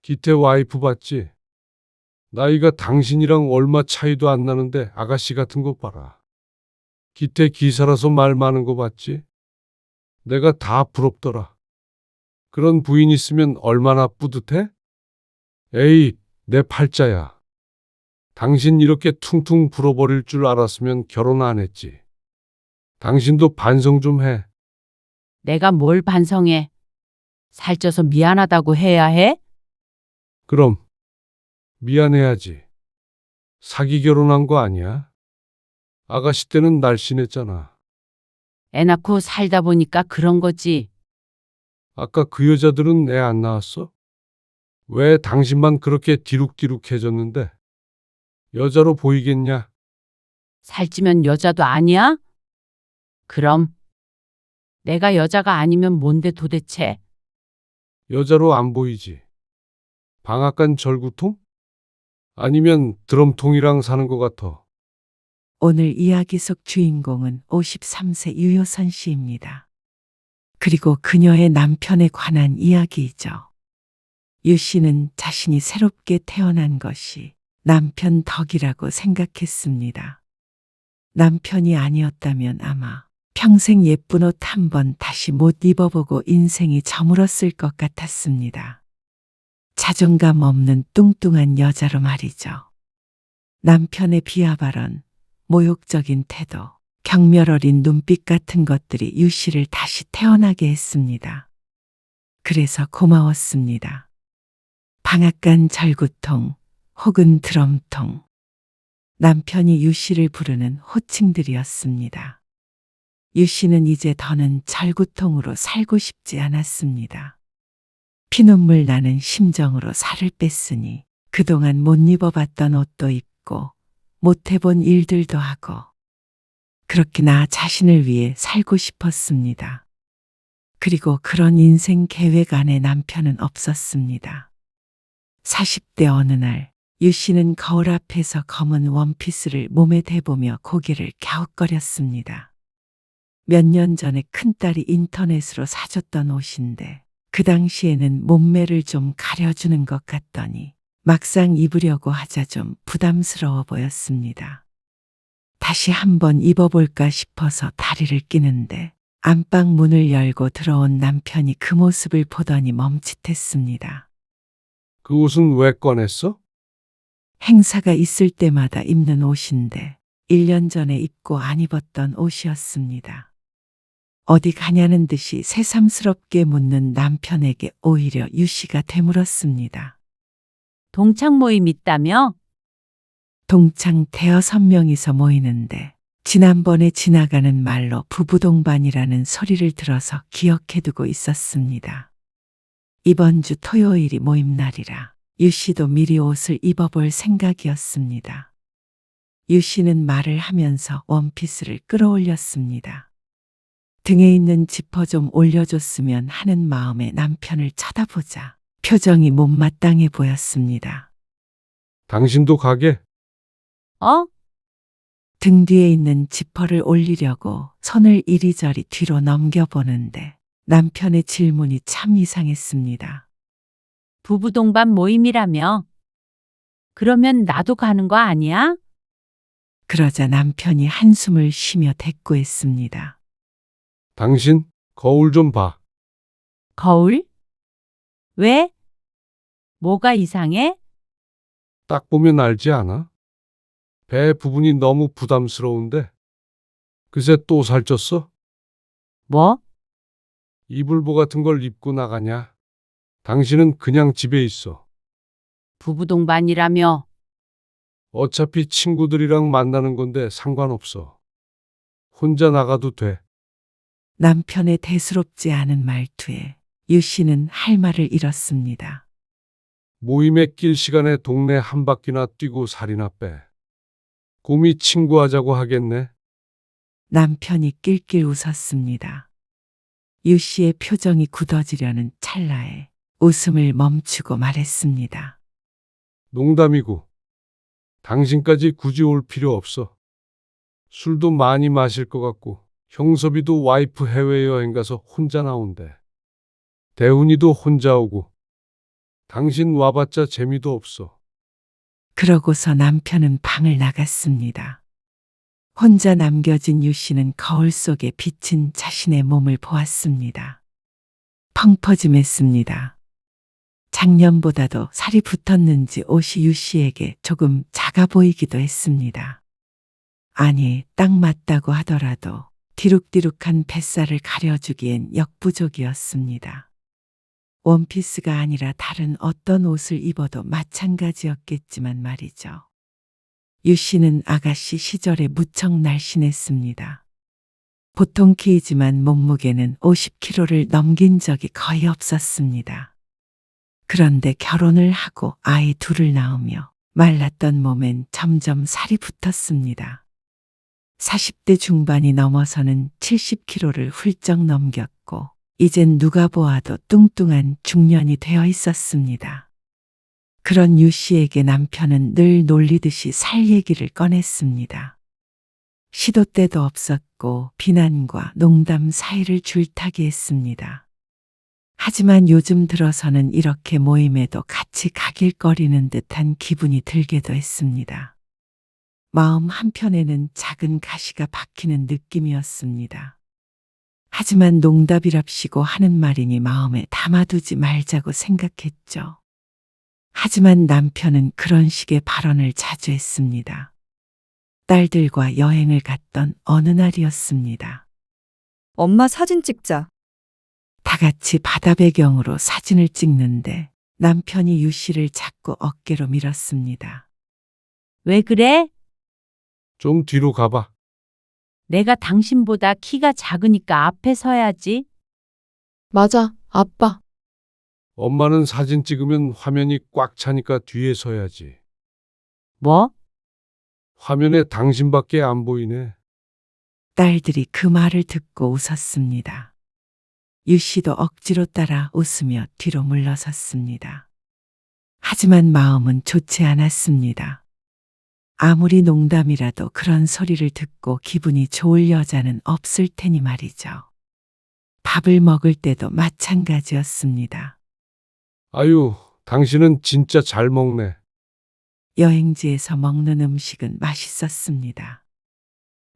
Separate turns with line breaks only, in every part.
기태 와이프 봤지? 나이가 당신이랑 얼마 차이도 안 나는데 아가씨 같은 거 봐라. 기태 기사라서 말 많은 거 봤지? 내가 다 부럽더라. 그런 부인 있으면 얼마나 뿌듯해? 에이, 내 팔자야. 당신 이렇게 퉁퉁 불어버릴 줄 알았으면 결혼 안 했지. 당신도 반성 좀 해.
내가 뭘 반성해? 살쪄서 미안하다고 해야 해?
그럼 미안해야지. 사기 결혼한 거 아니야? 아가씨 때는 날씬했잖아.
애 낳고 살다 보니까 그런 거지.
아까 그 여자들은 애 안 낳았어? 왜 당신만 그렇게 디룩디룩해졌는데? 여자로 보이겠냐?
살찌면 여자도 아니야? 그럼 내가 여자가 아니면 뭔데 도대체?
여자로 안 보이지. 방앗간 절구통? 아니면 드럼통이랑 사는 것 같아.
오늘 이야기 속 주인공은 53세 유효선 씨입니다. 그리고 그녀의 남편에 관한 이야기이죠. 유 씨는 자신이 새롭게 태어난 것이 남편 덕이라고 생각했습니다. 남편이 아니었다면 아마 평생 예쁜 옷 한 번 다시 못 입어보고 인생이 저물었을 것 같았습니다. 자존감 없는 뚱뚱한 여자로 말이죠. 남편의 비하 발언, 모욕적인 태도, 경멸 어린 눈빛 같은 것들이 유 씨를 다시 태어나게 했습니다. 그래서 고마웠습니다. 방앗간 절구통 혹은 드럼통. 남편이 유 씨를 부르는 호칭들이었습니다. 유 씨는 이제 더는 절구통으로 살고 싶지 않았습니다. 피눈물 나는 심정으로 살을 뺐으니 그동안 못 입어봤던 옷도 입고 못 해본 일들도 하고 그렇게 나 자신을 위해 살고 싶었습니다. 그리고 그런 인생 계획 안에 남편은 없었습니다. 40대 어느 날 유 씨는 거울 앞에서 검은 원피스를 몸에 대보며 고개를 갸웃거렸습니다. 몇 년 전에 큰딸이 인터넷으로 사줬던 옷인데 그 당시에는 몸매를 좀 가려주는 것 같더니 막상 입으려고 하자 좀 부담스러워 보였습니다. 다시 한번 입어볼까 싶어서 다리를 끼는데 안방 문을 열고 들어온 남편이 그 모습을 보더니 멈칫했습니다.
그 옷은 왜 꺼냈어?
행사가 있을 때마다 입는 옷인데 1년 전에 입고 안 입었던 옷이었습니다. 어디 가냐는 듯이 새삼스럽게 묻는 남편에게 오히려 유 씨가 되물었습니다.
동창 모임 있다며?
동창 대여섯 명이서 모이는데 지난번에 지나가는 말로 부부동반이라는 소리를 들어서 기억해두고 있었습니다. 이번 주 토요일이 모임 날이라 유 씨도 미리 옷을 입어볼 생각이었습니다. 유 씨는 말을 하면서 원피스를 끌어올렸습니다. 등에 있는 지퍼 좀 올려줬으면 하는 마음에 남편을 쳐다보자 표정이 못마땅해 보였습니다.
당신도 가게?
어?
등 뒤에 있는 지퍼를 올리려고 손을 이리저리 뒤로 넘겨보는데 남편의 질문이 참 이상했습니다.
부부 동반 모임이라며? 그러면 나도 가는 거 아니야?
그러자 남편이 한숨을 쉬며 대꾸했습니다.
당신 거울 좀 봐.
거울? 왜? 뭐가 이상해?
딱 보면 알지 않아? 배 부분이 너무 부담스러운데. 그새 또 살쪘어?
뭐?
이불보 같은 걸 입고 나가냐? 당신은 그냥 집에 있어.
부부 동반이라며?
어차피 친구들이랑 만나는 건데 상관없어. 혼자 나가도 돼.
남편의 대수롭지 않은 말투에 유 씨는 할 말을 잃었습니다.
모임에 낄 시간에 동네 한 바퀴나 뛰고 살이나 빼. 곰이 친구하자고 하겠네.
남편이 낄낄 웃었습니다. 유 씨의 표정이 굳어지려는 찰나에 웃음을 멈추고 말했습니다.
농담이고. 당신까지 굳이 올 필요 없어. 술도 많이 마실 것 같고 형섭이도 와이프 해외여행 가서 혼자 나온대. 대훈이도 혼자 오고. 당신 와봤자 재미도 없어.
그러고서 남편은 방을 나갔습니다. 혼자 남겨진 유 씨는 거울 속에 비친 자신의 몸을 보았습니다. 펑퍼짐했습니다. 작년보다도 살이 붙었는지 옷이 유 씨에게 조금 작아 보이기도 했습니다. 아니, 딱 맞다고 하더라도 디룩디룩한 뱃살을 가려주기엔 역부족이었습니다. 원피스가 아니라 다른 어떤 옷을 입어도 마찬가지였겠지만 말이죠. 유 씨는 아가씨 시절에 무척 날씬했습니다. 보통 키이지만 몸무게는 50kg를 넘긴 적이 거의 없었습니다. 그런데 결혼을 하고 아이 둘을 낳으며 말랐던 몸엔 점점 살이 붙었습니다. 40대 중반이 넘어서는 70kg를 훌쩍 넘겼고 이젠 누가 보아도 뚱뚱한 중년이 되어 있었습니다. 그런 유 씨에게 남편은 늘 놀리듯이 살 얘기를 꺼냈습니다. 시도 때도 없었고 비난과 농담 사이를 줄타기 했습니다. 하지만 요즘 들어서는 이렇게 모임에도 같이 가길거리는 듯한 기분이 들기도 했습니다. 마음 한편에는 작은 가시가 박히는 느낌이었습니다. 하지만 농담이랍시고 하는 말이니 마음에 담아두지 말자고 생각했죠. 하지만 남편은 그런 식의 발언을 자주 했습니다. 딸들과 여행을 갔던 어느 날이었습니다.
엄마 사진 찍자.
다 같이 바다 배경으로 사진을 찍는데 남편이 유 씨를 자꾸 어깨로 밀었습니다.
왜 그래?
좀 뒤로 가봐.
내가 당신보다 키가 작으니까 앞에 서야지.
맞아, 아빠.
엄마는 사진 찍으면 화면이 꽉 차니까 뒤에 서야지.
뭐?
화면에 당신밖에 안 보이네.
딸들이 그 말을 듣고 웃었습니다. 유 씨도 억지로 따라 웃으며 뒤로 물러섰습니다. 하지만 마음은 좋지 않았습니다. 아무리 농담이라도 그런 소리를 듣고 기분이 좋을 여자는 없을 테니 말이죠. 밥을 먹을 때도 마찬가지였습니다.
아유, 당신은 진짜 잘 먹네.
여행지에서 먹는 음식은 맛있었습니다.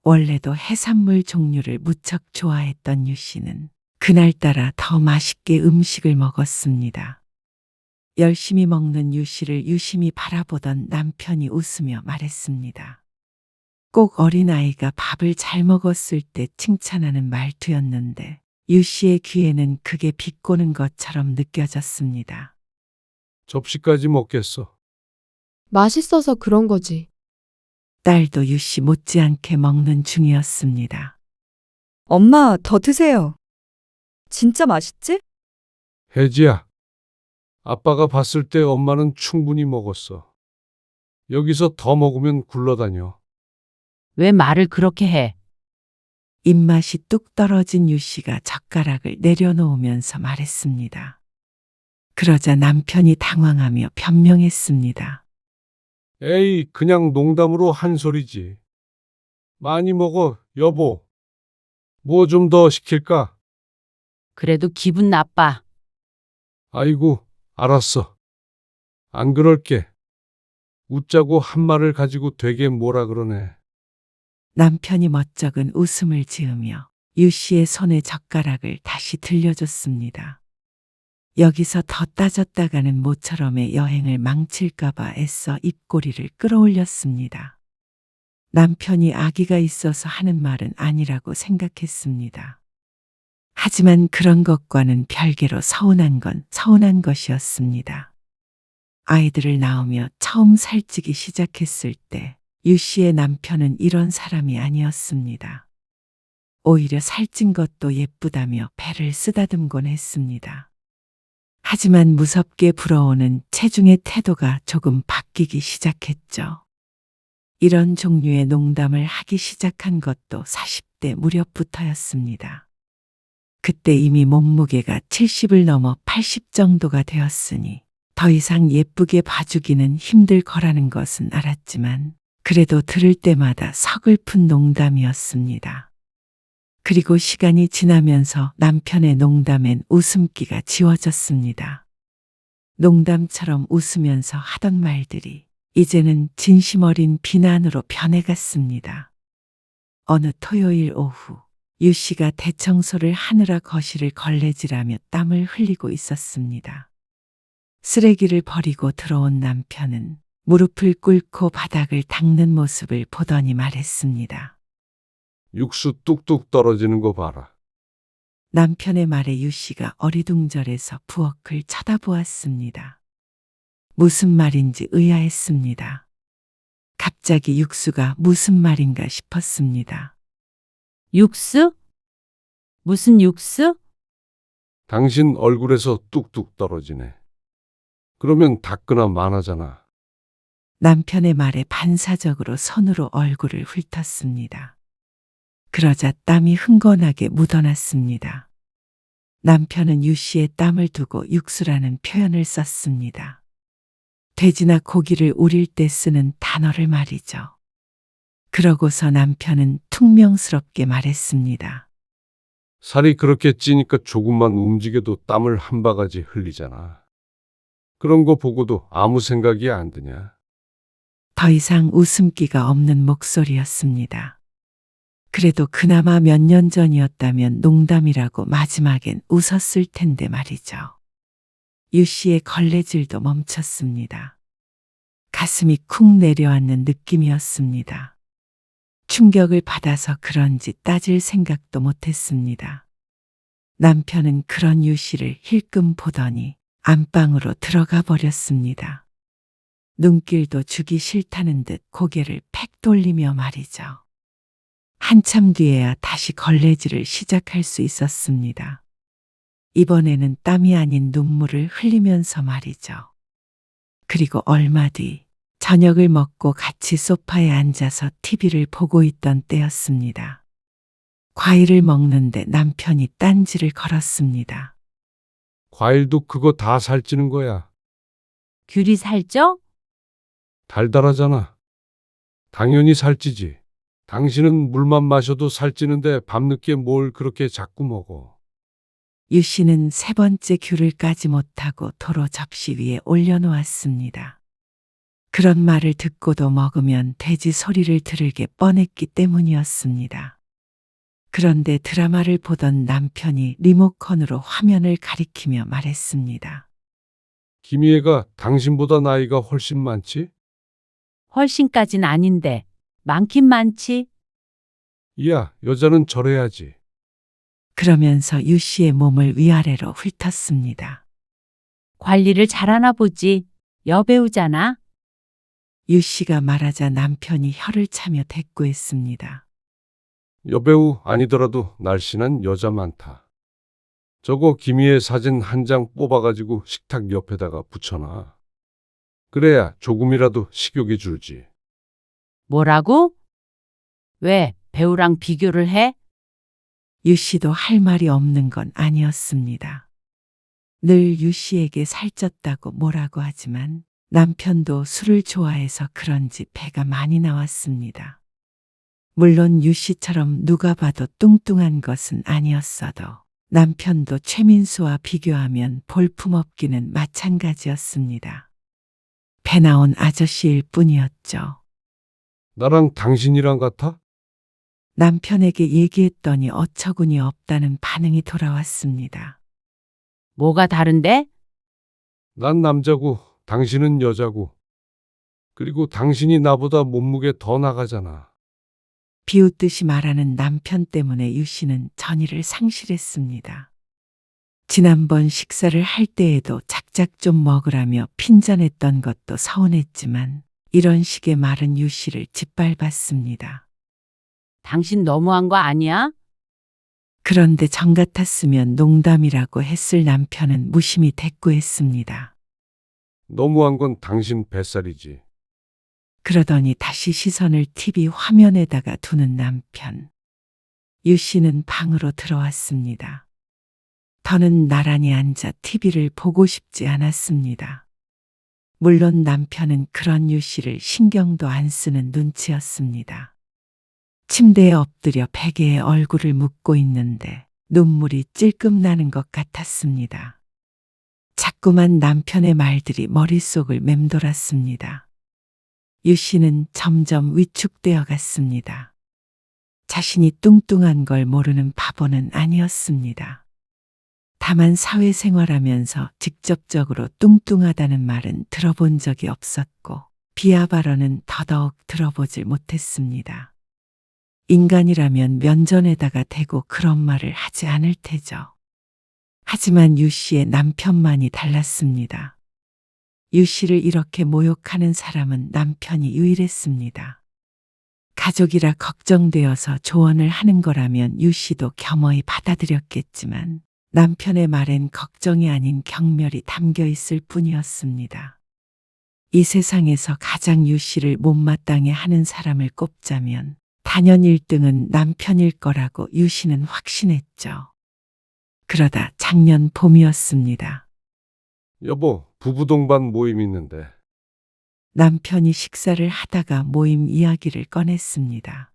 원래도 해산물 종류를 무척 좋아했던 유 씨는 그날따라 더 맛있게 음식을 먹었습니다. 열심히 먹는 유 씨를 유심히 바라보던 남편이 웃으며 말했습니다. 꼭 어린아이가 밥을 잘 먹었을 때 칭찬하는 말투였는데 유 씨의 귀에는 그게 비꼬는 것처럼 느껴졌습니다.
접시까지 먹겠어.
맛있어서 그런 거지.
딸도 유 씨 못지않게 먹는 중이었습니다.
엄마, 더 드세요. 진짜 맛있지?
혜지야, 아빠가 봤을 때 엄마는 충분히 먹었어. 여기서 더 먹으면 굴러다녀.
왜 말을 그렇게 해?
입맛이 뚝 떨어진 유 씨가 젓가락을 내려놓으면서 말했습니다. 그러자 남편이 당황하며 변명했습니다.
에이, 그냥 농담으로 한 소리지. 많이 먹어, 여보. 뭐 좀 더 시킬까?
그래도 기분 나빠.
아이고, 알았어. 안 그럴게. 웃자고 한 말을 가지고 되게 뭐라 그러네.
남편이 멋쩍은 웃음을 지으며 유 씨의 손에 젓가락을 다시 들려줬습니다. 여기서 더 따졌다가는 모처럼의 여행을 망칠까봐 애써 입꼬리를 끌어올렸습니다. 남편이 아기가 있어서 하는 말은 아니라고 생각했습니다. 하지만 그런 것과는 별개로 서운한 건 서운한 것이었습니다. 아이들을 낳으며 처음 살찌기 시작했을 때 유 씨의 남편은 이런 사람이 아니었습니다. 오히려 살찐 것도 예쁘다며 배를 쓰다듬곤 했습니다. 하지만 무섭게 불어오는 체중의 태도가 조금 바뀌기 시작했죠. 이런 종류의 농담을 하기 시작한 것도 40대 무렵부터였습니다. 그때 이미 몸무게가 70을 넘어 80 정도가 되었으니 더 이상 예쁘게 봐주기는 힘들 거라는 것은 알았지만 그래도 들을 때마다 서글픈 농담이었습니다. 그리고 시간이 지나면서 남편의 농담엔 웃음기가 지워졌습니다. 농담처럼 웃으면서 하던 말들이 이제는 진심 어린 비난으로 변해갔습니다. 어느 토요일 오후 유 씨가 대청소를 하느라 거실을 걸레질하며 땀을 흘리고 있었습니다. 쓰레기를 버리고 들어온 남편은 무릎을 꿇고 바닥을 닦는 모습을 보더니 말했습니다.
육수 뚝뚝 떨어지는 거 봐라.
남편의 말에 유 씨가 어리둥절해서 부엌을 쳐다보았습니다. 무슨 말인지 의아했습니다. 갑자기 육수가 무슨 말인가 싶었습니다.
육수? 무슨 육수?
당신 얼굴에서 뚝뚝 떨어지네. 그러면 닦거나 많아잖아.
남편의 말에 반사적으로 손으로 얼굴을 훑었습니다. 그러자 땀이 흥건하게 묻어났습니다. 남편은 유 씨의 땀을 두고 육수라는 표현을 썼습니다. 돼지나 고기를 우릴 때 쓰는 단어를 말이죠. 그러고서 남편은 퉁명스럽게 말했습니다.
살이 그렇게 찌니까 조금만 움직여도 땀을 한 바가지 흘리잖아. 그런 거 보고도 아무 생각이 안 드냐?
더 이상 웃음기가 없는 목소리였습니다. 그래도 그나마 몇 년 전이었다면 농담이라고 마지막엔 웃었을 텐데 말이죠. 유 씨의 걸레질도 멈췄습니다. 가슴이 쿵 내려앉는 느낌이었습니다. 충격을 받아서 그런지 따질 생각도 못했습니다. 남편은 그런 유 씨를 힐끔 보더니 안방으로 들어가 버렸습니다. 눈길도 주기 싫다는 듯 고개를 팩 돌리며 말이죠. 한참 뒤에야 다시 걸레질을 시작할 수 있었습니다. 이번에는 땀이 아닌 눈물을 흘리면서 말이죠. 그리고 얼마 뒤 저녁을 먹고 같이 소파에 앉아서 TV를 보고 있던 때였습니다. 과일을 먹는데 남편이 딴지를 걸었습니다.
과일도 그거 다 살찌는 거야.
귤이 살쪄?
달달하잖아. 당연히 살찌지. 당신은 물만 마셔도 살찌는데 밤늦게 뭘 그렇게 자꾸 먹어.
유 씨는 세 번째 귤을 까지 못하고 도로 접시 위에 올려놓았습니다. 그런 말을 듣고도 먹으면 돼지 소리를 들을 게 뻔했기 때문이었습니다. 그런데 드라마를 보던 남편이 리모컨으로 화면을 가리키며 말했습니다.
김희애가 당신보다 나이가 훨씬 많지?
훨씬까진 아닌데 많긴 많지.
이야, 여자는 저래야지.
그러면서 유 씨의 몸을 위아래로 훑었습니다.
관리를 잘하나 보지. 여배우잖아.
유 씨가 말하자 남편이 혀를 차며 대꾸했습니다.
여배우 아니더라도 날씬한 여자 많다. 저거 김희애 사진 한 장 뽑아가지고 식탁 옆에다가 붙여놔. 그래야 조금이라도 식욕이 줄지.
뭐라고? 왜 배우랑 비교를 해?
유 씨도 할 말이 없는 건 아니었습니다. 늘 유 씨에게 살쪘다고 뭐라고 하지만 남편도 술을 좋아해서 그런지 배가 많이 나왔습니다. 물론 유 씨처럼 누가 봐도 뚱뚱한 것은 아니었어도 남편도 최민수와 비교하면 볼품없기는 마찬가지였습니다. 배 나온 아저씨일 뿐이었죠.
나랑 당신이랑 같아?
남편에게 얘기했더니 어처구니 없다는 반응이 돌아왔습니다.
뭐가 다른데?
난 남자고 당신은 여자고. 그리고 당신이 나보다 몸무게 더 나가잖아.
비웃듯이 말하는 남편 때문에 유 씨는 전의를 상실했습니다. 지난번 식사를 할 때에도 작작 좀 먹으라며 핀잔했던 것도 서운했지만 이런 식의 말은 유 씨를 짓밟았습니다.
당신 너무한 거 아니야?
그런데 정 같았으면 농담이라고 했을 남편은 무심히 대꾸했습니다.
너무한 건 당신 뱃살이지.
그러더니 다시 시선을 TV 화면에다가 두는 남편. 유 씨는 방으로 들어왔습니다. 더는 나란히 앉아 TV를 보고 싶지 않았습니다. 물론 남편은 그런 유 씨를 신경도 안 쓰는 눈치였습니다. 침대에 엎드려 베개에 얼굴을 묻고 있는데 눈물이 찔끔 나는 것 같았습니다. 자꾸만 남편의 말들이 머릿속을 맴돌았습니다. 유 씨는 점점 위축되어 갔습니다. 자신이 뚱뚱한 걸 모르는 바보는 아니었습니다. 다만 사회생활하면서 직접적으로 뚱뚱하다는 말은 들어본 적이 없었고 비하 발언은 더더욱 들어보질 못했습니다. 인간이라면 면전에다가 대고 그런 말을 하지 않을 테죠. 하지만 유 씨의 남편만이 달랐습니다. 유 씨를 이렇게 모욕하는 사람은 남편이 유일했습니다. 가족이라 걱정되어서 조언을 하는 거라면 유 씨도 겸허히 받아들였겠지만 남편의 말엔 걱정이 아닌 경멸이 담겨 있을 뿐이었습니다. 이 세상에서 가장 유 씨를 못마땅해 하는 사람을 꼽자면 단연 1등은 남편일 거라고 유 씨는 확신했죠. 그러다 작년 봄이었습니다.
여보, 부부 동반 모임 있는데.
남편이 식사를 하다가 모임 이야기를 꺼냈습니다.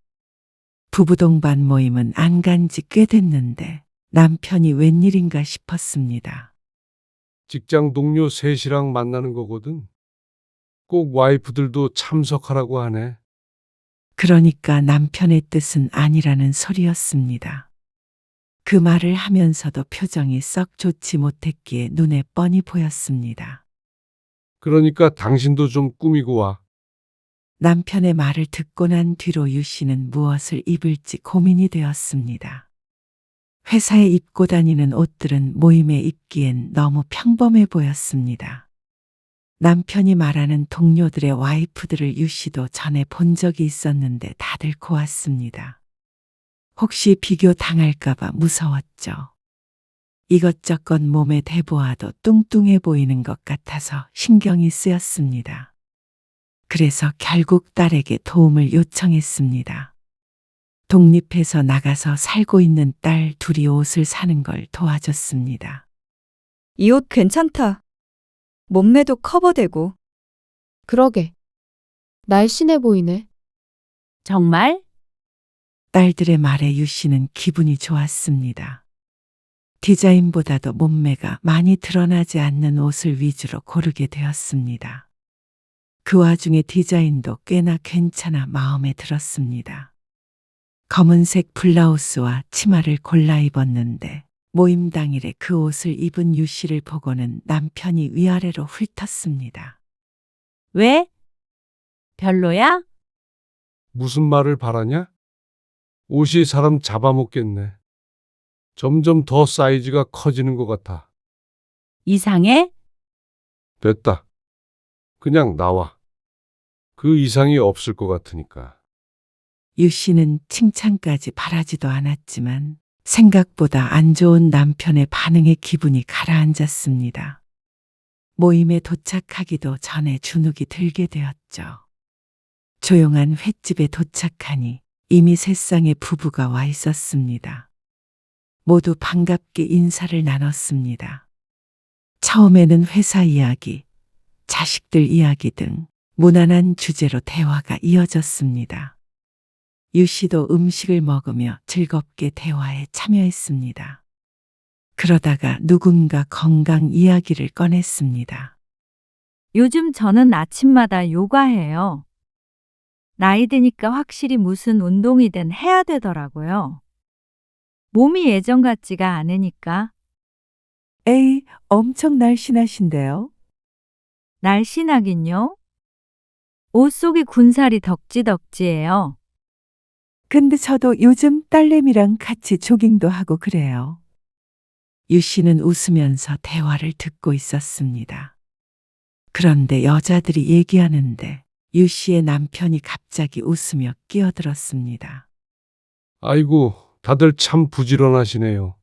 부부 동반 모임은 안 간 지 꽤 됐는데 남편이 웬일인가 싶었습니다.
직장 동료 셋이랑 만나는 거거든. 꼭 와이프들도 참석하라고 하네.
그러니까 남편의 뜻은 아니라는 소리였습니다. 그 말을 하면서도 표정이 썩 좋지 못했기에 눈에 뻔히 보였습니다.
그러니까 당신도 좀 꾸미고 와.
남편의 말을 듣고 난 뒤로 유 씨는 무엇을 입을지 고민이 되었습니다. 회사에 입고 다니는 옷들은 모임에 입기엔 너무 평범해 보였습니다. 남편이 말하는 동료들의 와이프들을 유 씨도 전에 본 적이 있었는데 다들 고왔습니다. 혹시 비교 당할까봐 무서웠죠. 이것저것 몸에 대보아도 뚱뚱해 보이는 것 같아서 신경이 쓰였습니다. 그래서 결국 딸에게 도움을 요청했습니다. 독립해서 나가서 살고 있는 딸 둘이 옷을 사는 걸 도와줬습니다.
이 옷 괜찮다. 몸매도 커버되고.
그러게. 날씬해 보이네.
정말?
딸들의 말에 유 씨는 기분이 좋았습니다. 디자인보다도 몸매가 많이 드러나지 않는 옷을 위주로 고르게 되었습니다. 그 와중에 디자인도 꽤나 괜찮아 마음에 들었습니다. 검은색 블라우스와 치마를 골라 입었는데 모임 당일에 그 옷을 입은 유 씨를 보고는 남편이 위아래로 훑었습니다.
왜? 별로야?
무슨 말을 바라냐? 옷이 사람 잡아먹겠네. 점점 더 사이즈가 커지는 것 같아.
이상해?
됐다. 그냥 나와. 그 이상이 없을 것 같으니까.
유 씨는 칭찬까지 바라지도 않았지만 생각보다 안 좋은 남편의 반응에 기분이 가라앉았습니다. 모임에 도착하기도 전에 주눅이 들게 되었죠. 조용한 횟집에 도착하니 이미 세 쌍의 부부가 와 있었습니다. 모두 반갑게 인사를 나눴습니다. 처음에는 회사 이야기, 자식들 이야기 등 무난한 주제로 대화가 이어졌습니다. 유 씨도 음식을 먹으며 즐겁게 대화에 참여했습니다. 그러다가 누군가 건강 이야기를 꺼냈습니다.
요즘 저는 아침마다 요가해요. 나이 드니까 확실히 무슨 운동이든 해야 되더라고요. 몸이 예전 같지가 않으니까.
에이, 엄청 날씬하신데요?
날씬하긴요. 옷 속이 군살이 덕지덕지예요.
근데 저도 요즘 딸내미랑 같이 조깅도 하고 그래요. 유 씨는 웃으면서 대화를 듣고 있었습니다. 그런데 여자들이 얘기하는데 유 씨의 남편이 갑자기 웃으며 끼어들었습니다.
아이고, 다들 참 부지런하시네요.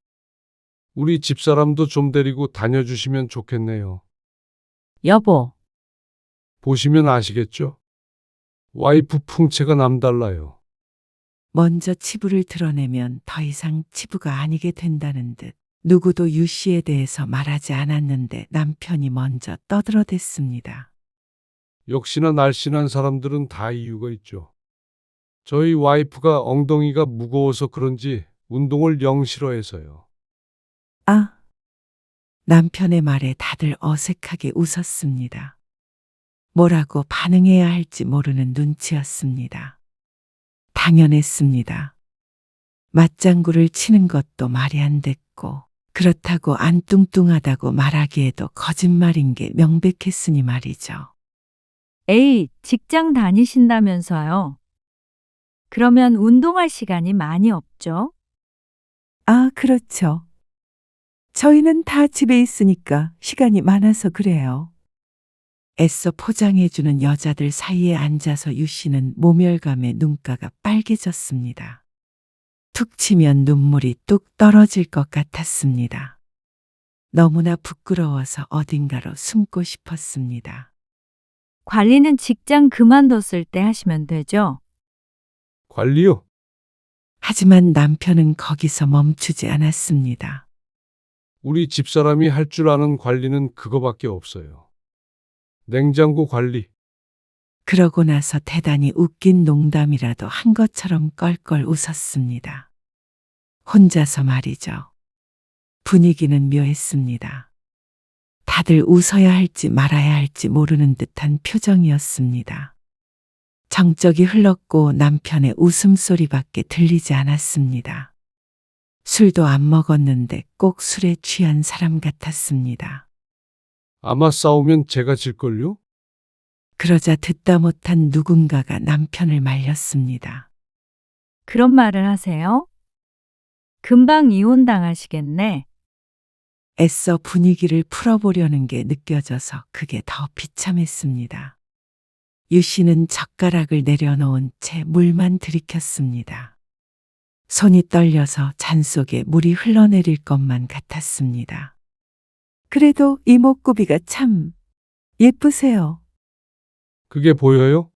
우리 집사람도 좀 데리고 다녀주시면 좋겠네요.
여보,
보시면 아시겠죠? 와이프 풍채가 남달라요.
먼저 치부를 드러내면 더 이상 치부가 아니게 된다는 듯 누구도 유 씨에 대해서 말하지 않았는데 남편이 먼저 떠들어댔습니다.
역시나 날씬한 사람들은 다 이유가 있죠. 저희 와이프가 엉덩이가 무거워서 그런지 운동을 영 싫어해서요.
아, 남편의 말에 다들 어색하게 웃었습니다. 뭐라고 반응해야 할지 모르는 눈치였습니다. 당연했습니다. 맞장구를 치는 것도 말이 안 됐고, 그렇다고 안 뚱뚱하다고 말하기에도 거짓말인 게 명백했으니 말이죠.
에이, 직장 다니신다면서요. 그러면 운동할 시간이 많이 없죠?
아, 그렇죠. 저희는 다 집에 있으니까 시간이 많아서 그래요. 애써 포장해주는 여자들 사이에 앉아서 유 씨는 모멸감에 눈가가 빨개졌습니다. 툭 치면 눈물이 뚝 떨어질 것 같았습니다. 너무나 부끄러워서 어딘가로 숨고 싶었습니다.
관리는 직장 그만뒀을 때 하시면 되죠?
관리요?
하지만 남편은 거기서 멈추지 않았습니다.
우리 집사람이 할 줄 아는 관리는 그거밖에 없어요. 냉장고 관리.
그러고 나서 대단히 웃긴 농담이라도 한 것처럼 껄껄 웃었습니다. 혼자서 말이죠. 분위기는 묘했습니다. 다들 웃어야 할지 말아야 할지 모르는 듯한 표정이었습니다. 정적이 흘렀고 남편의 웃음소리밖에 들리지 않았습니다. 술도 안 먹었는데 꼭 술에 취한 사람 같았습니다.
아마 싸우면 제가 질걸요?
그러자 듣다 못한 누군가가 남편을 말렸습니다.
그런 말을 하세요? 금방 이혼당하시겠네.
애써 분위기를 풀어보려는 게 느껴져서 그게 더 비참했습니다. 유 씨는 젓가락을 내려놓은 채 물만 들이켰습니다. 손이 떨려서 잔 속에 물이 흘러내릴 것만 같았습니다. 그래도 이목구비가 참 예쁘세요.
그게 보여요?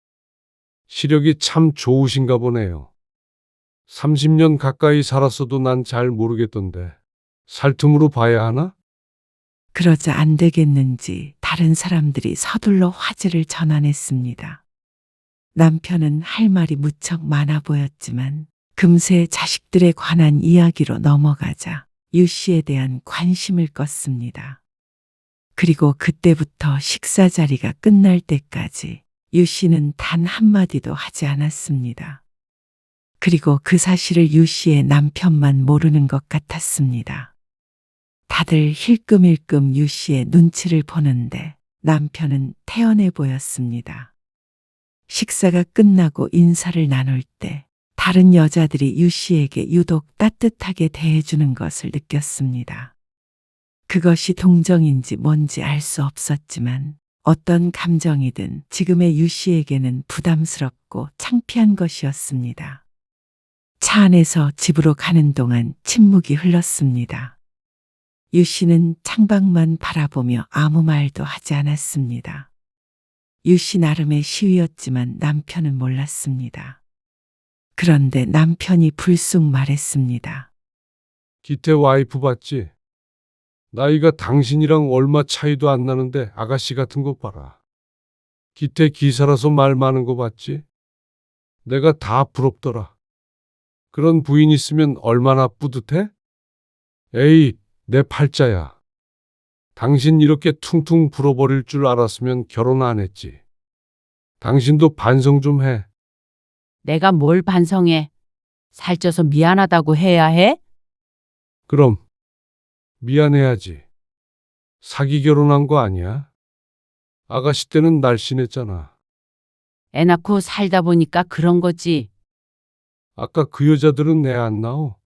시력이 참 좋으신가 보네요. 30년 가까이 살았어도 난 잘 모르겠던데. 살틈으로 봐야 하나?
그러자 안 되겠는지 다른 사람들이 서둘러 화제를 전환했습니다. 남편은 할 말이 무척 많아 보였지만 금세 자식들에 관한 이야기로 넘어가자 유 씨에 대한 관심을 껐습니다. 그리고 그때부터 식사 자리가 끝날 때까지 유 씨는 단 한마디도 하지 않았습니다. 그리고 그 사실을 유 씨의 남편만 모르는 것 같았습니다. 다들 힐끔힐끔 유 씨의 눈치를 보는데 남편은 태연해 보였습니다. 식사가 끝나고 인사를 나눌 때 다른 여자들이 유 씨에게 유독 따뜻하게 대해주는 것을 느꼈습니다. 그것이 동정인지 뭔지 알 수 없었지만 어떤 감정이든 지금의 유 씨에게는 부담스럽고 창피한 것이었습니다. 차 안에서 집으로 가는 동안 침묵이 흘렀습니다. 유 씨는 창밖만 바라보며 아무 말도 하지 않았습니다. 유 씨 나름의 시위였지만 남편은 몰랐습니다. 그런데 남편이 불쑥 말했습니다.
기태 와이프 봤지? 나이가 당신이랑 얼마 차이도 안 나는데 아가씨 같은 거 봐라. 기태 기사라서 말 많은 거 봤지? 내가 다 부럽더라. 그런 부인 있으면 얼마나 뿌듯해? 에이, 내 팔자야. 당신 이렇게 퉁퉁 불어버릴 줄 알았으면 결혼 안 했지. 당신도 반성 좀 해.
내가 뭘 반성해? 살쪄서 미안하다고 해야 해?
그럼 미안해야지. 사기 결혼한 거 아니야? 아가씨 때는 날씬했잖아.
애 낳고 살다 보니까 그런 거지.
아까 그 여자들은 애 안 낳어?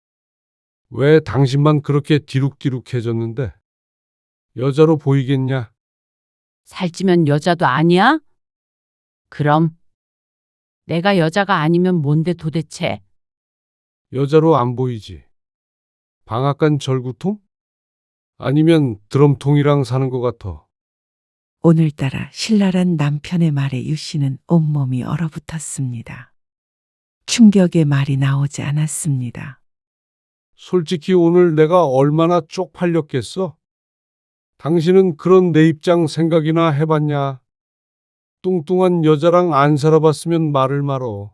왜 당신만 그렇게 디룩디룩해졌는데? 여자로 보이겠냐?
살찌면 여자도 아니야? 그럼 내가 여자가 아니면 뭔데 도대체?
여자로 안 보이지. 방앗간 절구통? 아니면 드럼통이랑 사는 것 같아.
오늘따라 신랄한 남편의 말에 유 씨는 온몸이 얼어붙었습니다. 충격의 말이 나오지 않았습니다.
솔직히 오늘 내가 얼마나 쪽팔렸겠어? 당신은 그런 내 입장 생각이나 해봤냐? 뚱뚱한 여자랑 안 살아봤으면 말을 말어.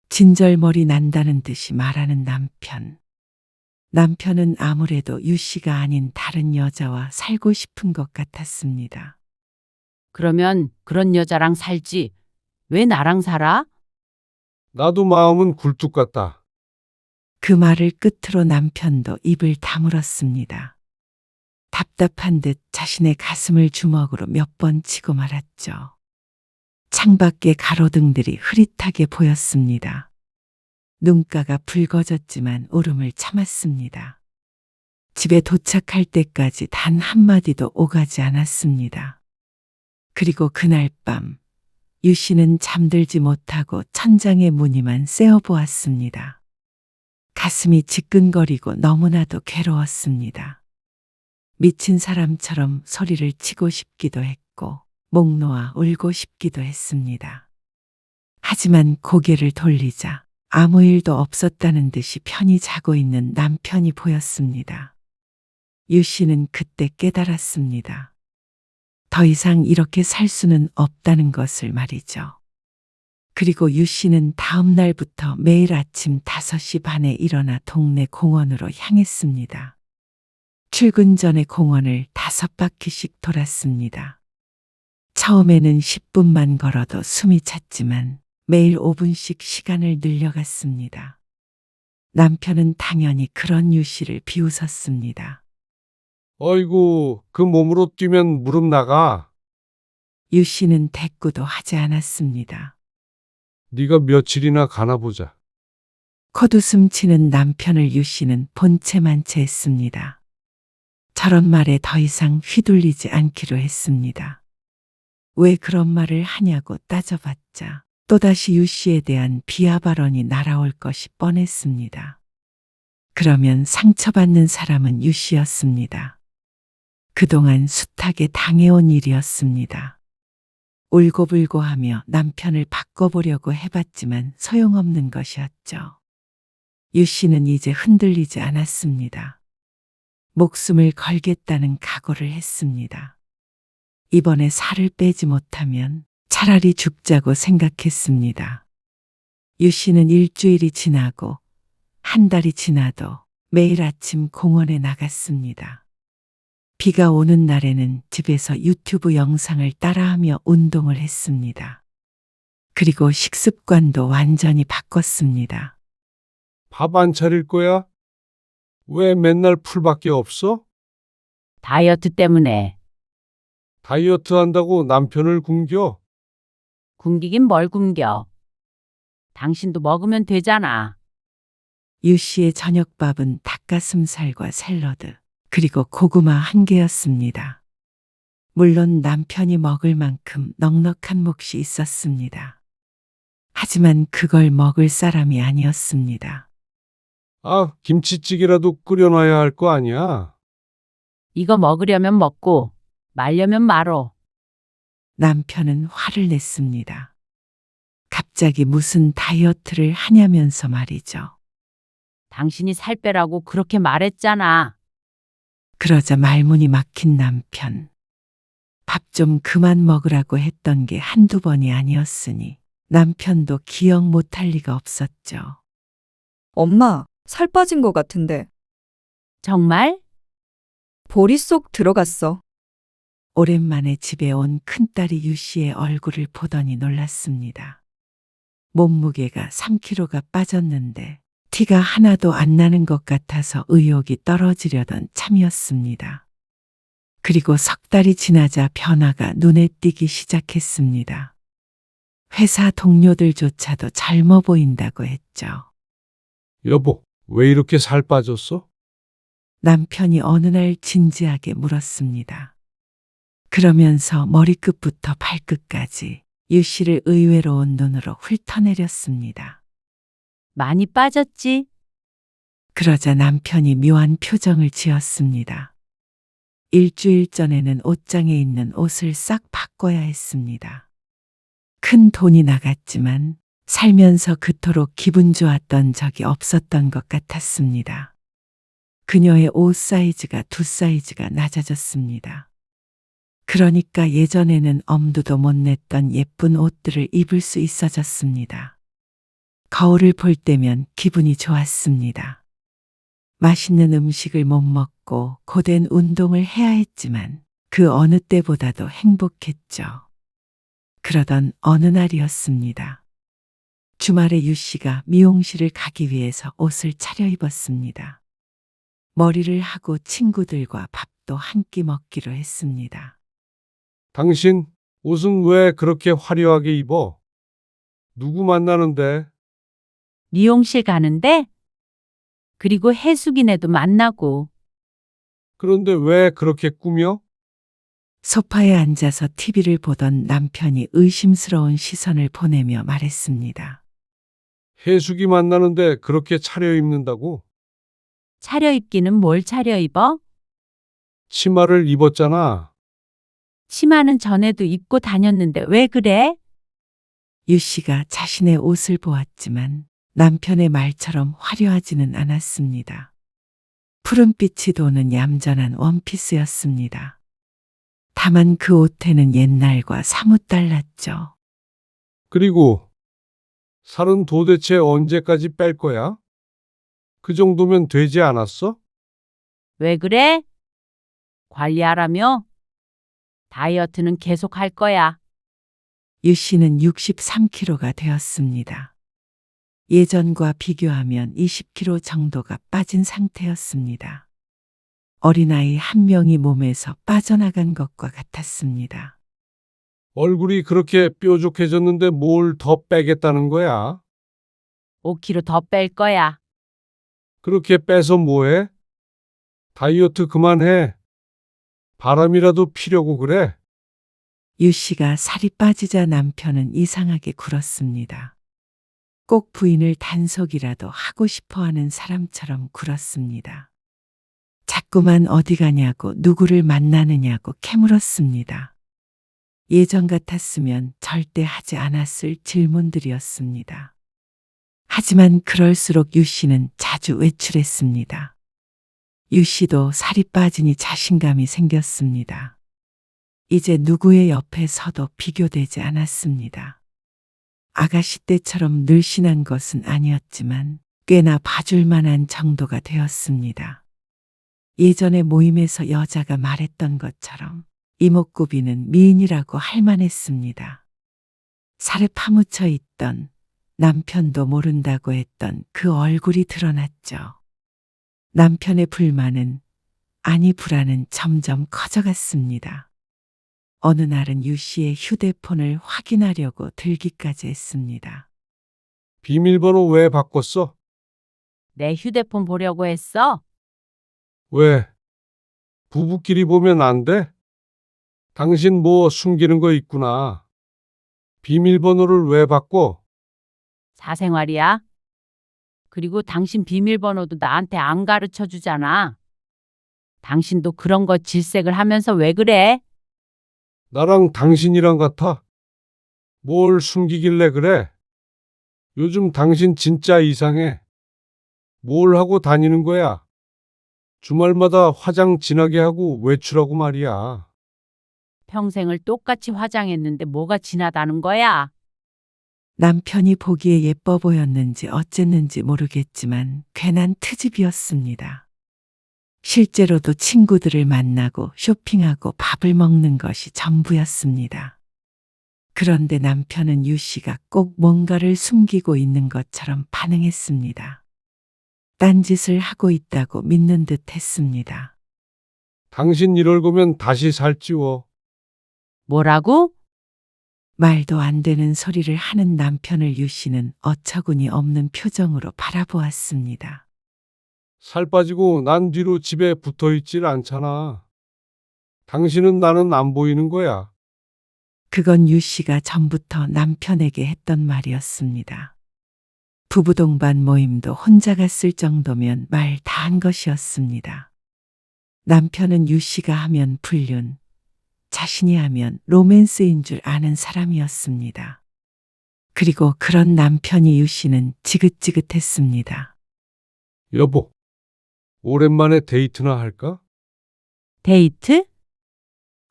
진절머리 난다는 듯이 말하는 남편. 남편은 아무래도 유 씨가 아닌 다른 여자와 살고 싶은 것 같았습니다.
그러면 그런 여자랑 살지. 왜 나랑 살아?
나도 마음은 굴뚝 같다.
그 말을 끝으로 남편도 입을 다물었습니다. 답답한 듯 자신의 가슴을 주먹으로 몇 번 치고 말았죠. 창밖에 가로등들이 흐릿하게 보였습니다. 눈가가 붉어졌지만 울음을 참았습니다. 집에 도착할 때까지 단 한마디도 오가지 않았습니다. 그리고 그날 밤, 유 씨는 잠들지 못하고 천장의 무늬만 쐬어보았습니다. 가슴이 지끈거리고 너무나도 괴로웠습니다. 미친 사람처럼 소리를 치고 싶기도 했고, 목 놓아 울고 싶기도 했습니다. 하지만 고개를 돌리자 아무 일도 없었다는 듯이 편히 자고 있는 남편이 보였습니다. 유 씨는 그때 깨달았습니다. 더 이상 이렇게 살 수는 없다는 것을 말이죠. 그리고 유 씨는 다음 날부터 매일 아침 5시 반에 일어나 동네 공원으로 향했습니다. 출근 전에 공원을 5바퀴씩 돌았습니다. 처음에는 10분만 걸어도 숨이 찼지만 매일 5분씩 시간을 늘려갔습니다. 남편은 당연히 그런 유 씨를 비웃었습니다.
어이구, 그 몸으로 뛰면 무릎 나가.
유 씨는 대꾸도 하지 않았습니다.
네가 며칠이나 가나 보자.
콧웃음 치는 남편을 유 씨는 본체만체 했습니다. 저런 말에 더 이상 휘둘리지 않기로 했습니다. 왜 그런 말을 하냐고 따져봤자 또다시 유 씨에 대한 비하 발언이 날아올 것이 뻔했습니다. 그러면 상처받는 사람은 유 씨였습니다. 그동안 숱하게 당해온 일이었습니다. 울고불고 하며 남편을 바꿔보려고 해봤지만 소용없는 것이었죠. 유 씨는 이제 흔들리지 않았습니다. 목숨을 걸겠다는 각오를 했습니다. 이번에 살을 빼지 못하면 차라리 죽자고 생각했습니다. 유 씨는 일주일이 지나고 한 달이 지나도 매일 아침 공원에 나갔습니다. 비가 오는 날에는 집에서 유튜브 영상을 따라하며 운동을 했습니다. 그리고 식습관도 완전히 바꿨습니다.
밥 안 차릴 거야? 왜 맨날 풀밖에 없어?
다이어트 때문에.
다이어트 한다고 남편을 굶겨?
굶기긴 뭘 굶겨. 당신도 먹으면 되잖아.
유 씨의 저녁밥은 닭가슴살과 샐러드, 그리고 고구마 한 개였습니다. 물론 남편이 먹을 만큼 넉넉한 몫이 있었습니다. 하지만 그걸 먹을 사람이 아니었습니다.
아, 김치찌개라도 끓여놔야 할 거 아니야?
이거 먹으려면 먹고 말려면 말어.
남편은 화를 냈습니다. 갑자기 무슨 다이어트를 하냐면서 말이죠.
당신이 살 빼라고 그렇게 말했잖아.
그러자 말문이 막힌 남편. 밥 좀 그만 먹으라고 했던 게 한두 번이 아니었으니 남편도 기억 못할 리가 없었죠.
엄마, 살 빠진 것 같은데.
정말?
보리 쏙 들어갔어.
오랜만에 집에 온 큰딸이 유 씨의 얼굴을 보더니 놀랐습니다. 몸무게가 3kg가 빠졌는데 티가 하나도 안 나는 것 같아서 의욕이 떨어지려던 참이었습니다. 그리고 석 달이 지나자 변화가 눈에 띄기 시작했습니다. 회사 동료들조차도 젊어 보인다고 했죠.
여보, 왜 이렇게 살 빠졌어?
남편이 어느 날 진지하게 물었습니다. 그러면서 머리끝부터 발끝까지 유 씨를 의외로운 눈으로 훑어내렸습니다.
많이 빠졌지?
그러자 남편이 묘한 표정을 지었습니다. 일주일 전에는 옷장에 있는 옷을 싹 바꿔야 했습니다. 큰 돈이 나갔지만 살면서 그토록 기분 좋았던 적이 없었던 것 같았습니다. 그녀의 옷 사이즈가 2사이즈가 낮아졌습니다. 그러니까 예전에는 엄두도 못 냈던 예쁜 옷들을 입을 수 있어졌습니다. 거울을 볼 때면 기분이 좋았습니다. 맛있는 음식을 못 먹고 고된 운동을 해야 했지만 그 어느 때보다도 행복했죠. 그러던 어느 날이었습니다. 주말에 유 씨가 미용실을 가기 위해서 옷을 차려입었습니다. 머리를 하고 친구들과 밥도 한 끼 먹기로 했습니다.
당신 옷은 왜 그렇게 화려하게 입어? 누구 만나는데?
미용실 가는데? 그리고 해숙이네도 만나고.
그런데 왜 그렇게 꾸며?
소파에 앉아서 TV를 보던 남편이 의심스러운 시선을 보내며 말했습니다.
해숙이 만나는데 그렇게 차려입는다고?
차려입기는 뭘 차려입어?
치마를 입었잖아.
치마는 전에도 입고 다녔는데 왜 그래?
유 씨가 자신의 옷을 보았지만 남편의 말처럼 화려하지는 않았습니다. 푸른빛이 도는 얌전한 원피스였습니다. 다만 그 옷에는 옛날과 사뭇 달랐죠.
그리고 살은 도대체 언제까지 뺄 거야? 그 정도면 되지 않았어?
왜 그래? 관리하라며? 다이어트는 계속 할 거야.
유 씨는 63kg가 되었습니다. 예전과 비교하면 20kg 정도가 빠진 상태였습니다. 어린아이 한 명이 몸에서 빠져나간 것과 같았습니다.
얼굴이 그렇게 뾰족해졌는데 뭘 더 빼겠다는 거야?
5kg 더 뺄 거야.
그렇게 빼서 뭐해? 다이어트 그만해. 바람이라도 피려고 그래?
유 씨가 살이 빠지자 남편은 이상하게 굴었습니다. 꼭 부인을 단속이라도 하고 싶어 하는 사람처럼 굴었습니다. 자꾸만 어디 가냐고 누구를 만나느냐고 캐물었습니다. 예전 같았으면 절대 하지 않았을 질문들이었습니다. 하지만 그럴수록 유 씨는 자주 외출했습니다. 유 씨도 살이 빠지니 자신감이 생겼습니다. 이제 누구의 옆에 서도 비교되지 않았습니다. 아가씨 때처럼 늘씬한 것은 아니었지만 꽤나 봐줄 만한 정도가 되었습니다. 예전에 모임에서 여자가 말했던 것처럼 이목구비는 미인이라고 할 만했습니다. 살에 파묻혀 있던 남편도 모른다고 했던 그 얼굴이 드러났죠. 남편의 불만은 아니 불안은 점점 커져갔습니다. 어느 날은 유 씨의 휴대폰을 확인하려고 들기까지 했습니다.
비밀번호 왜 바꿨어?
내 휴대폰 보려고 했어?
왜? 부부끼리 보면 안 돼? 당신 뭐 숨기는 거 있구나. 비밀번호를 왜 바꿔?
사생활이야. 그리고 당신 비밀번호도 나한테 안 가르쳐 주잖아. 당신도 그런 거 질색을 하면서 왜 그래?
나랑 당신이랑 같아? 뭘 숨기길래 그래? 요즘 당신 진짜 이상해. 뭘 하고 다니는 거야? 주말마다 화장 진하게 하고 외출하고 말이야.
평생을 똑같이 화장했는데 뭐가 진하다는 거야?
남편이 보기에 예뻐 보였는지 어쨌는지 모르겠지만 괜한 트집이었습니다. 실제로도 친구들을 만나고 쇼핑하고 밥을 먹는 것이 전부였습니다. 그런데 남편은 유 씨가 꼭 뭔가를 숨기고 있는 것처럼 반응했습니다. 딴짓을 하고 있다고 믿는 듯 했습니다.
당신 이럴 거면 다시 살찌워.
뭐라고?
말도 안 되는 소리를 하는 남편을 유 씨는 어처구니 없는 표정으로 바라보았습니다.
살 빠지고 난 뒤로 집에 붙어 있질 않잖아. 당신은 나는 안 보이는 거야.
그건 유 씨가 전부터 남편에게 했던 말이었습니다. 부부 동반 모임도 혼자 갔을 정도면 말 다 한 것이었습니다. 남편은 유 씨가 하면 불륜, 자신이 하면 로맨스인 줄 아는 사람이었습니다. 그리고 그런 남편이 유 씨는 지긋지긋했습니다.
여보, 오랜만에 데이트나 할까?
데이트?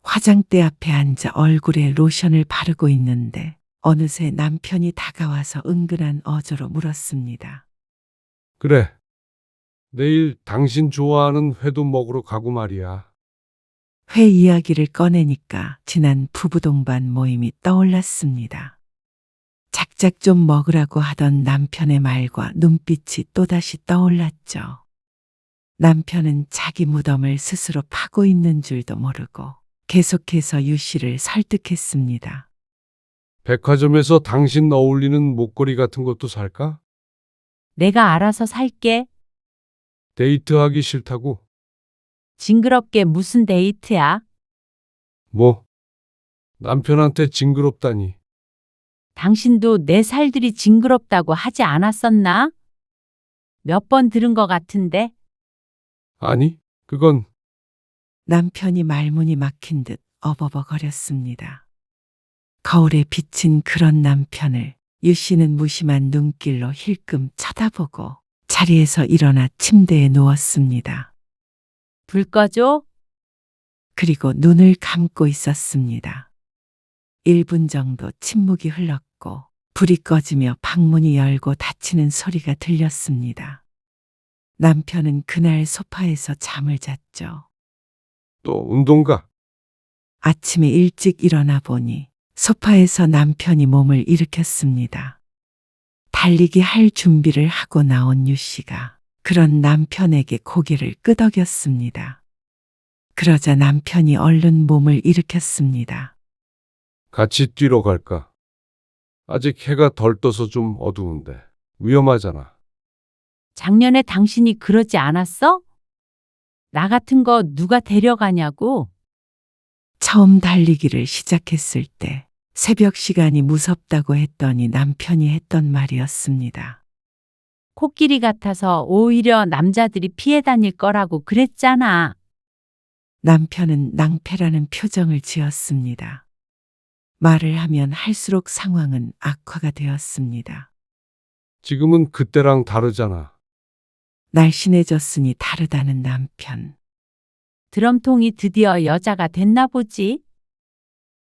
화장대 앞에 앉아 얼굴에 로션을 바르고 있는데 어느새 남편이 다가와서 은근한 어조로 물었습니다.
그래. 내일 당신 좋아하는 회도 먹으러 가고 말이야.
회 이야기를 꺼내니까 지난 부부 동반 모임이 떠올랐습니다. 작작 좀 먹으라고 하던 남편의 말과 눈빛이 또다시 떠올랐죠. 남편은 자기 무덤을 스스로 파고 있는 줄도 모르고 계속해서 유 씨를 설득했습니다.
백화점에서 당신 어울리는 목걸이 같은 것도 살까?
내가 알아서 살게.
데이트하기 싫다고?
징그럽게 무슨 데이트야?
뭐? 남편한테 징그럽다니.
당신도 내 살들이 징그럽다고 하지 않았었나? 몇 번 들은 것 같은데.
아니, 그건
남편이 말문이 막힌 듯 어버버거렸습니다. 거울에 비친 그런 남편을 유 씨는 무심한 눈길로 힐끔 쳐다보고 자리에서 일어나 침대에 누웠습니다.
불 꺼줘?
그리고 눈을 감고 있었습니다. 1분 정도 침묵이 흘렀고 불이 꺼지며 방문이 열고 닫히는 소리가 들렸습니다. 남편은 그날 소파에서 잠을 잤죠.
또 운동가.
아침에 일찍 일어나 보니 소파에서 남편이 몸을 일으켰습니다. 달리기 할 준비를 하고 나온 유 씨가 그런 남편에게 고개를 끄덕였습니다. 그러자 남편이 얼른 몸을 일으켰습니다.
같이 뛰러 갈까? 아직 해가 덜 떠서 좀 어두운데 위험하잖아.
작년에 당신이 그러지 않았어? 나 같은 거 누가 데려가냐고?
처음 달리기를 시작했을 때 새벽 시간이 무섭다고 했더니 남편이 했던 말이었습니다.
코끼리 같아서 오히려 남자들이 피해 다닐 거라고 그랬잖아.
남편은 낭패라는 표정을 지었습니다. 말을 하면 할수록 상황은 악화가 되었습니다.
지금은 그때랑 다르잖아.
날씬해졌으니 다르다는 남편.
드럼통이 드디어 여자가 됐나 보지?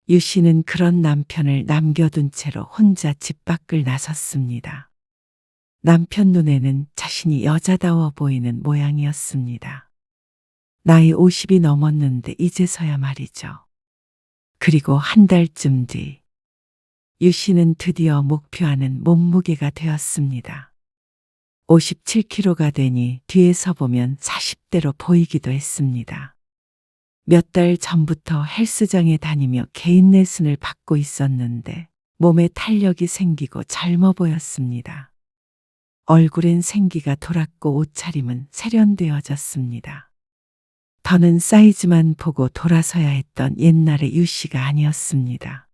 유 씨는 그런 남편을 남겨둔 채로 혼자 집 밖을 나섰습니다. 남편 눈에는 자신이 여자다워 보이는 모양이었습니다. 나이 50이 넘었는데 이제서야 말이죠. 그리고 한 달쯤 뒤, 유 씨는 드디어 목표하는 몸무게가 되었습니다. 57kg가 되니 뒤에서 보면 40대로 보이기도 했습니다. 몇 달 전부터 헬스장에 다니며 개인 레슨을 받고 있었는데 몸에 탄력이 생기고 젊어 보였습니다. 얼굴엔 생기가 돌았고 옷차림은 세련되어졌습니다. 더는 사이즈만 보고 돌아서야 했던 옛날의 유 씨가 아니었습니다.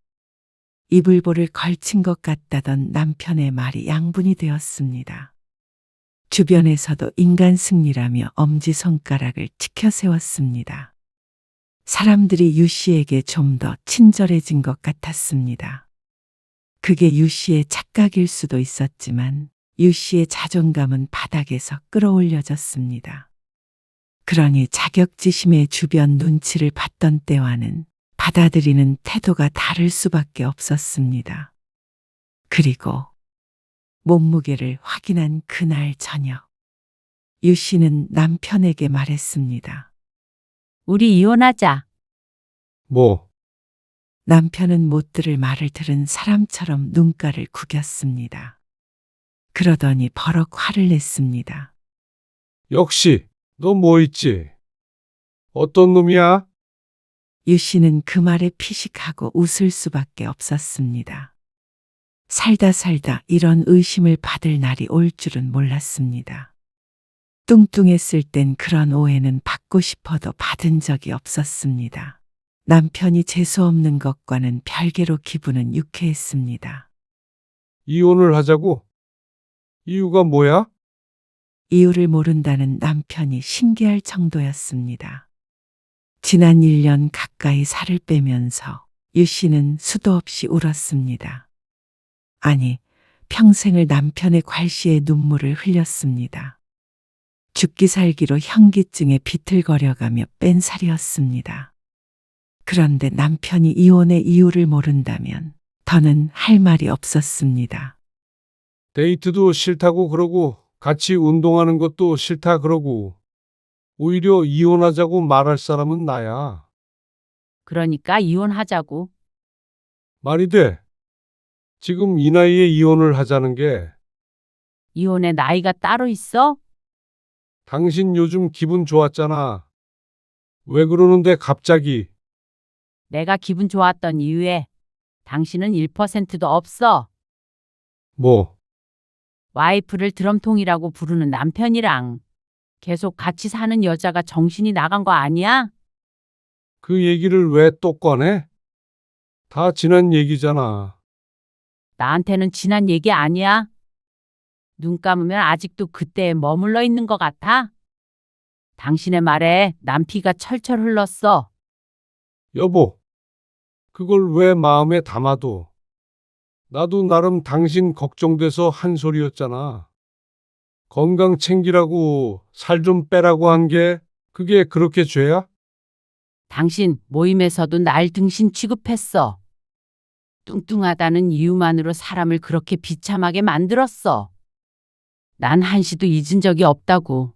이불보를 걸친 것 같다던 남편의 말이 양분이 되었습니다. 주변에서도 인간 승리라며 엄지손가락을 치켜 세웠습니다. 사람들이 유 씨에게 좀 더 친절해진 것 같았습니다. 그게 유 씨의 착각일 수도 있었지만 유 씨의 자존감은 바닥에서 끌어올려졌습니다. 그러니 자격지심의 주변 눈치를 봤던 때와는 받아들이는 태도가 다를 수밖에 없었습니다. 그리고 몸무게를 확인한 그날 저녁, 유 씨는 남편에게 말했습니다.
우리 이혼하자.
뭐?
남편은 못 들을 말을 들은 사람처럼 눈가를 구겼습니다. 그러더니 버럭 화를 냈습니다.
역시 너 뭐 있지? 어떤 놈이야?
유 씨는 그 말에 피식하고 웃을 수밖에 없었습니다. 살다 이런 의심을 받을 날이 올 줄은 몰랐습니다. 뚱뚱했을 땐 그런 오해는 받고 싶어도 받은 적이 없었습니다. 남편이 재수없는 것과는 별개로 기분은 유쾌했습니다.
이혼을 하자고? 이유가 뭐야?
이유를 모른다는 남편이 신기할 정도였습니다. 지난 1년 가까이 살을 빼면서 유 씨는 수도 없이 울었습니다. 아니, 평생을 남편의 괄시에 눈물을 흘렸습니다. 죽기 살기로 현기증에 비틀거려가며 뺀 살이었습니다. 그런데 남편이 이혼의 이유를 모른다면 더는 할 말이 없었습니다.
데이트도 싫다고 그러고 같이 운동하는 것도 싫다 그러고 오히려 이혼하자고 말할 사람은 나야.
그러니까 이혼하자고.
말이 돼. 지금 이 나이에 이혼을 하자는 게
이혼의 나이가 따로 있어?
당신 요즘 기분 좋았잖아. 왜 그러는데 갑자기?
내가 기분 좋았던 이유에 당신은 1%도 없어.
뭐,
와이프를 드럼통이라고 부르는 남편이랑 계속 같이 사는 여자가 정신이 나간 거 아니야?
그 얘기를 왜 또 꺼내? 다 지난 얘기잖아.
나한테는 지난 얘기 아니야. 눈 감으면 아직도 그때에 머물러 있는 것 같아. 당신의 말에 난 피가 철철 흘렀어.
여보, 그걸 왜 마음에 담아도? 나도 나름 당신 걱정돼서 한 소리였잖아. 건강 챙기라고 살 좀 빼라고 한 게 그게 그렇게 죄야?
당신 모임에서도 날 등신 취급했어. 뚱뚱하다는 이유만으로 사람을 그렇게 비참하게 만들었어. 난 한시도 잊은 적이 없다고.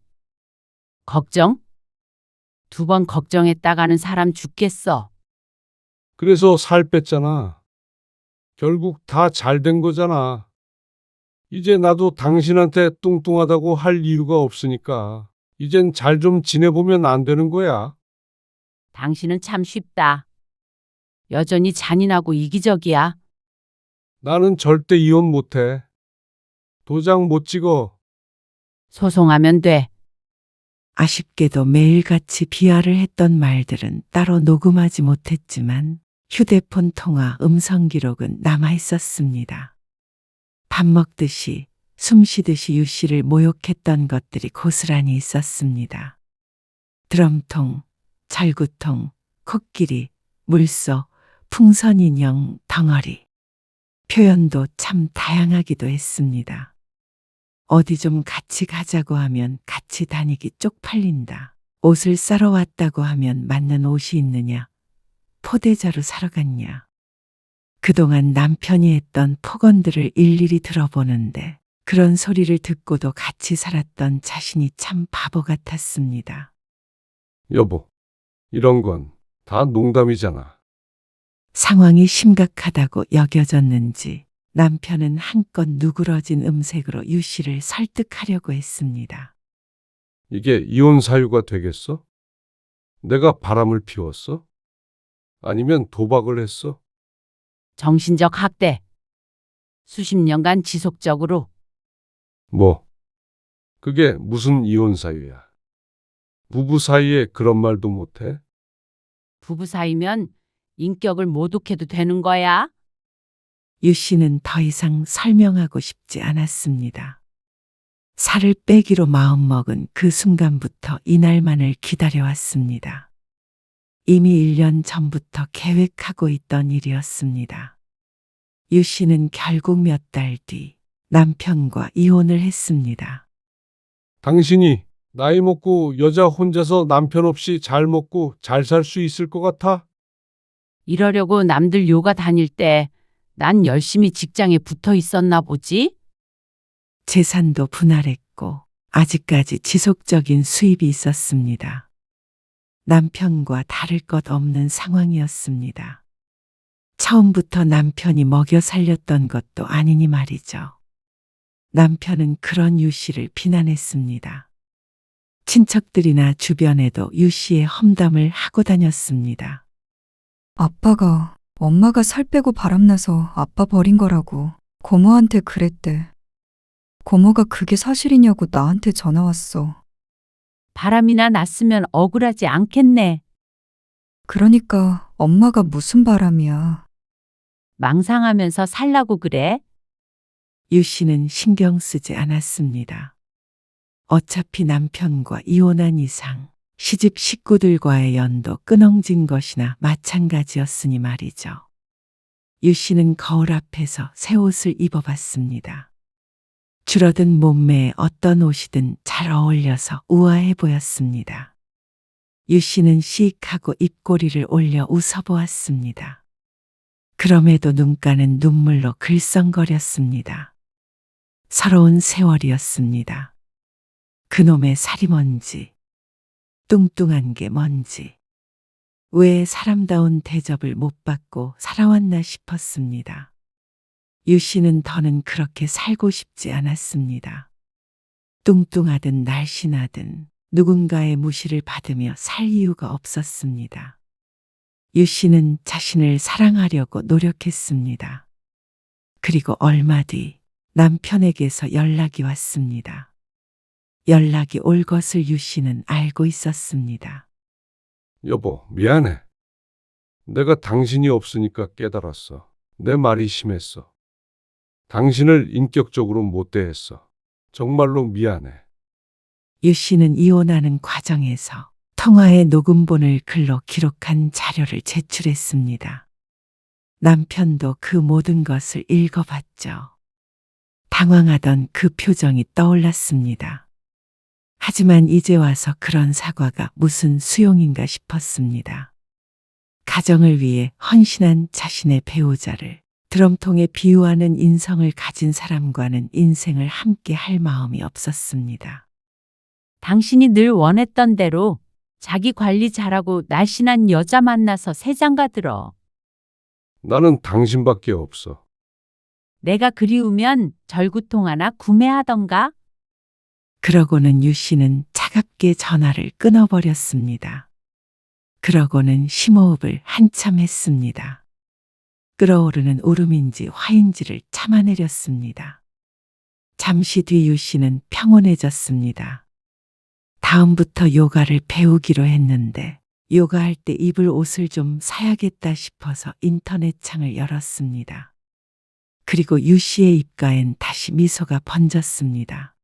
걱정? 2번 걱정했다가는 사람 죽겠어.
그래서 살 뺐잖아. 결국 다 잘 된 거잖아. 이제 나도 당신한테 뚱뚱하다고 할 이유가 없으니까 이젠 잘 좀 지내보면 안 되는 거야.
당신은 참 쉽다. 여전히 잔인하고 이기적이야.
나는 절대 이혼 못해. 도장 못 찍어.
소송하면 돼.
아쉽게도 매일같이 비하를 했던 말들은 따로 녹음하지 못했지만 휴대폰 통화 음성 기록은 남아 있었습니다. 밥 먹듯이 숨 쉬듯이 유 씨를 모욕했던 것들이 고스란히 있었습니다. 드럼통, 절구통, 코끼리, 물소, 풍선 인형, 덩어리. 표현도 참 다양하기도 했습니다. 어디 좀 같이 가자고 하면 같이 다니기 쪽팔린다. 옷을 싸러 왔다고 하면 맞는 옷이 있느냐? 포대자루 사러 갔냐? 그동안 남편이 했던 폭언들을 일일이 들어보는데 그런 소리를 듣고도 같이 살았던 자신이 참 바보 같았습니다.
여보, 이런 건 다 농담이잖아.
상황이 심각하다고 여겨졌는지 남편은 한껏 누그러진 음색으로 유 씨를 설득하려고 했습니다.
이게 이혼 사유가 되겠어? 내가 바람을 피웠어? 아니면 도박을 했어?
정신적 학대. 수십 년간 지속적으로.
뭐, 그게 무슨 이혼 사유야? 부부 사이에 그런 말도 못해?
부부 사이면 인격을 모독해도 되는 거야?
유 씨는 더 이상 설명하고 싶지 않았습니다. 살을 빼기로 마음먹은 그 순간부터 이날만을 기다려왔습니다. 이미 1년 전부터 계획하고 있던 일이었습니다. 유 씨는 결국 몇 달 뒤 남편과 이혼을 했습니다.
당신이 나이 먹고 여자 혼자서 남편 없이 잘 먹고 잘 살 수 있을 것 같아?
이러려고 남들 요가 다닐 때 난 열심히 직장에 붙어 있었나 보지?
재산도 분할했고 아직까지 지속적인 수입이 있었습니다. 남편과 다를 것 없는 상황이었습니다. 처음부터 남편이 먹여 살렸던 것도 아니니 말이죠. 남편은 그런 유 씨를 비난했습니다. 친척들이나 주변에도 유 씨의 험담을 하고 다녔습니다.
아빠가 엄마가 살 빼고 바람나서 아빠 버린 거라고 고모한테 그랬대. 고모가 그게 사실이냐고 나한테 전화 왔어.
바람이나 났으면 억울하지 않겠네.
그러니까 엄마가 무슨 바람이야.
망상하면서 살라고 그래?
유 씨는 신경 쓰지 않았습니다. 어차피 남편과 이혼한 이상 시집 식구들과의 연도 끊어진 것이나 마찬가지였으니 말이죠. 유 씨는 거울 앞에서 새 옷을 입어봤습니다. 줄어든 몸매에 어떤 옷이든 잘 어울려서 우아해 보였습니다. 유 씨는 씩하고 입꼬리를 올려 웃어보았습니다. 그럼에도 눈가는 눈물로 글썽거렸습니다. 서러운 세월이었습니다. 그놈의 살이 뭔지, 뚱뚱한 게 뭔지, 왜 사람다운 대접을 못 받고 살아왔나 싶었습니다. 유 씨는 더는 그렇게 살고 싶지 않았습니다. 뚱뚱하든 날씬하든 누군가의 무시를 받으며 살 이유가 없었습니다. 유 씨는 자신을 사랑하려고 노력했습니다. 그리고 얼마 뒤 남편에게서 연락이 왔습니다. 연락이 올 것을 유 씨는 알고 있었습니다.
여보, 미안해. 내가 당신이 없으니까 깨달았어. 내 말이 심했어. 당신을 인격적으로 못 대했어. 정말로 미안해.
유 씨는 이혼하는 과정에서 통화의 녹음본을 글로 기록한 자료를 제출했습니다. 남편도 그 모든 것을 읽어봤죠. 당황하던 그 표정이 떠올랐습니다. 하지만 이제 와서 그런 사과가 무슨 수용인가 싶었습니다. 가정을 위해 헌신한 자신의 배우자를 드럼통에 비유하는 인성을 가진 사람과는 인생을 함께 할 마음이 없었습니다.
당신이 늘 원했던 대로 자기 관리 잘하고 날씬한 여자 만나서 새 장가 들어.
나는 당신밖에 없어.
내가 그리우면 절구통 하나 구매하던가?
그러고는 유 씨는 차갑게 전화를 끊어버렸습니다. 그러고는 심호흡을 한참 했습니다. 끓어오르는 울음인지 화인지를 참아내렸습니다. 잠시 뒤 유 씨는 평온해졌습니다. 다음부터 요가를 배우기로 했는데 요가할 때 입을 옷을 좀 사야겠다 싶어서 인터넷 창을 열었습니다. 그리고 유 씨의 입가엔 다시 미소가 번졌습니다.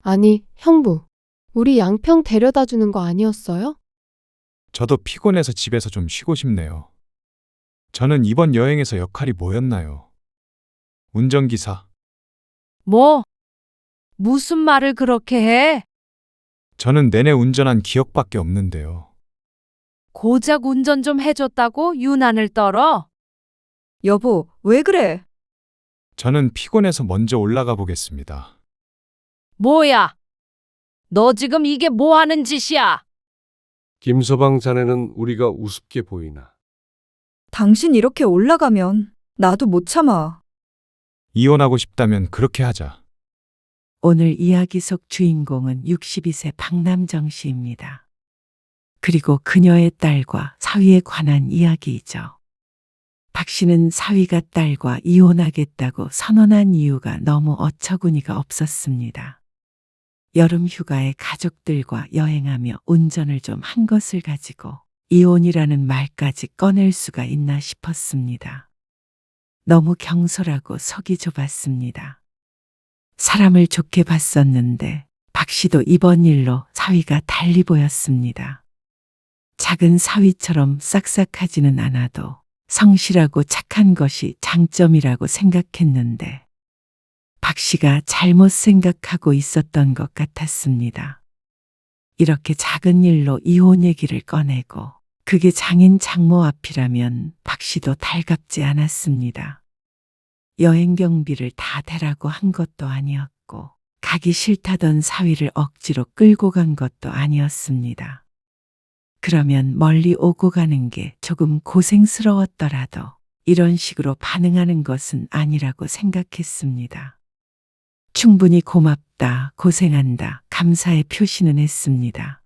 아니, 형부. 우리 양평 데려다 주는 거 아니었어요?
저도 피곤해서 집에서 좀 쉬고 싶네요. 저는 이번 여행에서 역할이 뭐였나요? 운전기사.
뭐? 무슨 말을 그렇게 해?
저는 내내 운전한 기억밖에 없는데요.
고작 운전 좀 해줬다고 유난을 떨어?
여보, 왜 그래?
저는 피곤해서 먼저 올라가 보겠습니다.
뭐야? 너 지금 이게 뭐 하는 짓이야?
김서방 자네는 우리가 우습게 보이나?
당신 이렇게 올라가면 나도 못 참아.
이혼하고 싶다면 그렇게 하자.
오늘 이야기 속 주인공은 62세 박남정 씨입니다. 그리고 그녀의 딸과 사위에 관한 이야기이죠. 박 씨는 사위가 딸과 이혼하겠다고 선언한 이유가 너무 어처구니가 없었습니다. 여름 휴가에 가족들과 여행하며 운전을 좀 한 것을 가지고 이혼이라는 말까지 꺼낼 수가 있나 싶었습니다. 너무 경솔하고 속이 좁았습니다. 사람을 좋게 봤었는데 박 씨도 이번 일로 사위가 달리 보였습니다. 작은 사위처럼 싹싹하지는 않아도 성실하고 착한 것이 장점이라고 생각했는데 박 씨가 잘못 생각하고 있었던 것 같았습니다. 이렇게 작은 일로 이혼 얘기를 꺼내고 그게 장인 장모 앞이라면 박 씨도 달갑지 않았습니다. 여행 경비를 다 대라고 한 것도 아니었고 가기 싫다던 사위를 억지로 끌고 간 것도 아니었습니다. 그러면 멀리 오고 가는 게 조금 고생스러웠더라도 이런 식으로 반응하는 것은 아니라고 생각했습니다. 충분히 고맙다, 고생한다, 감사의 표시는 했습니다.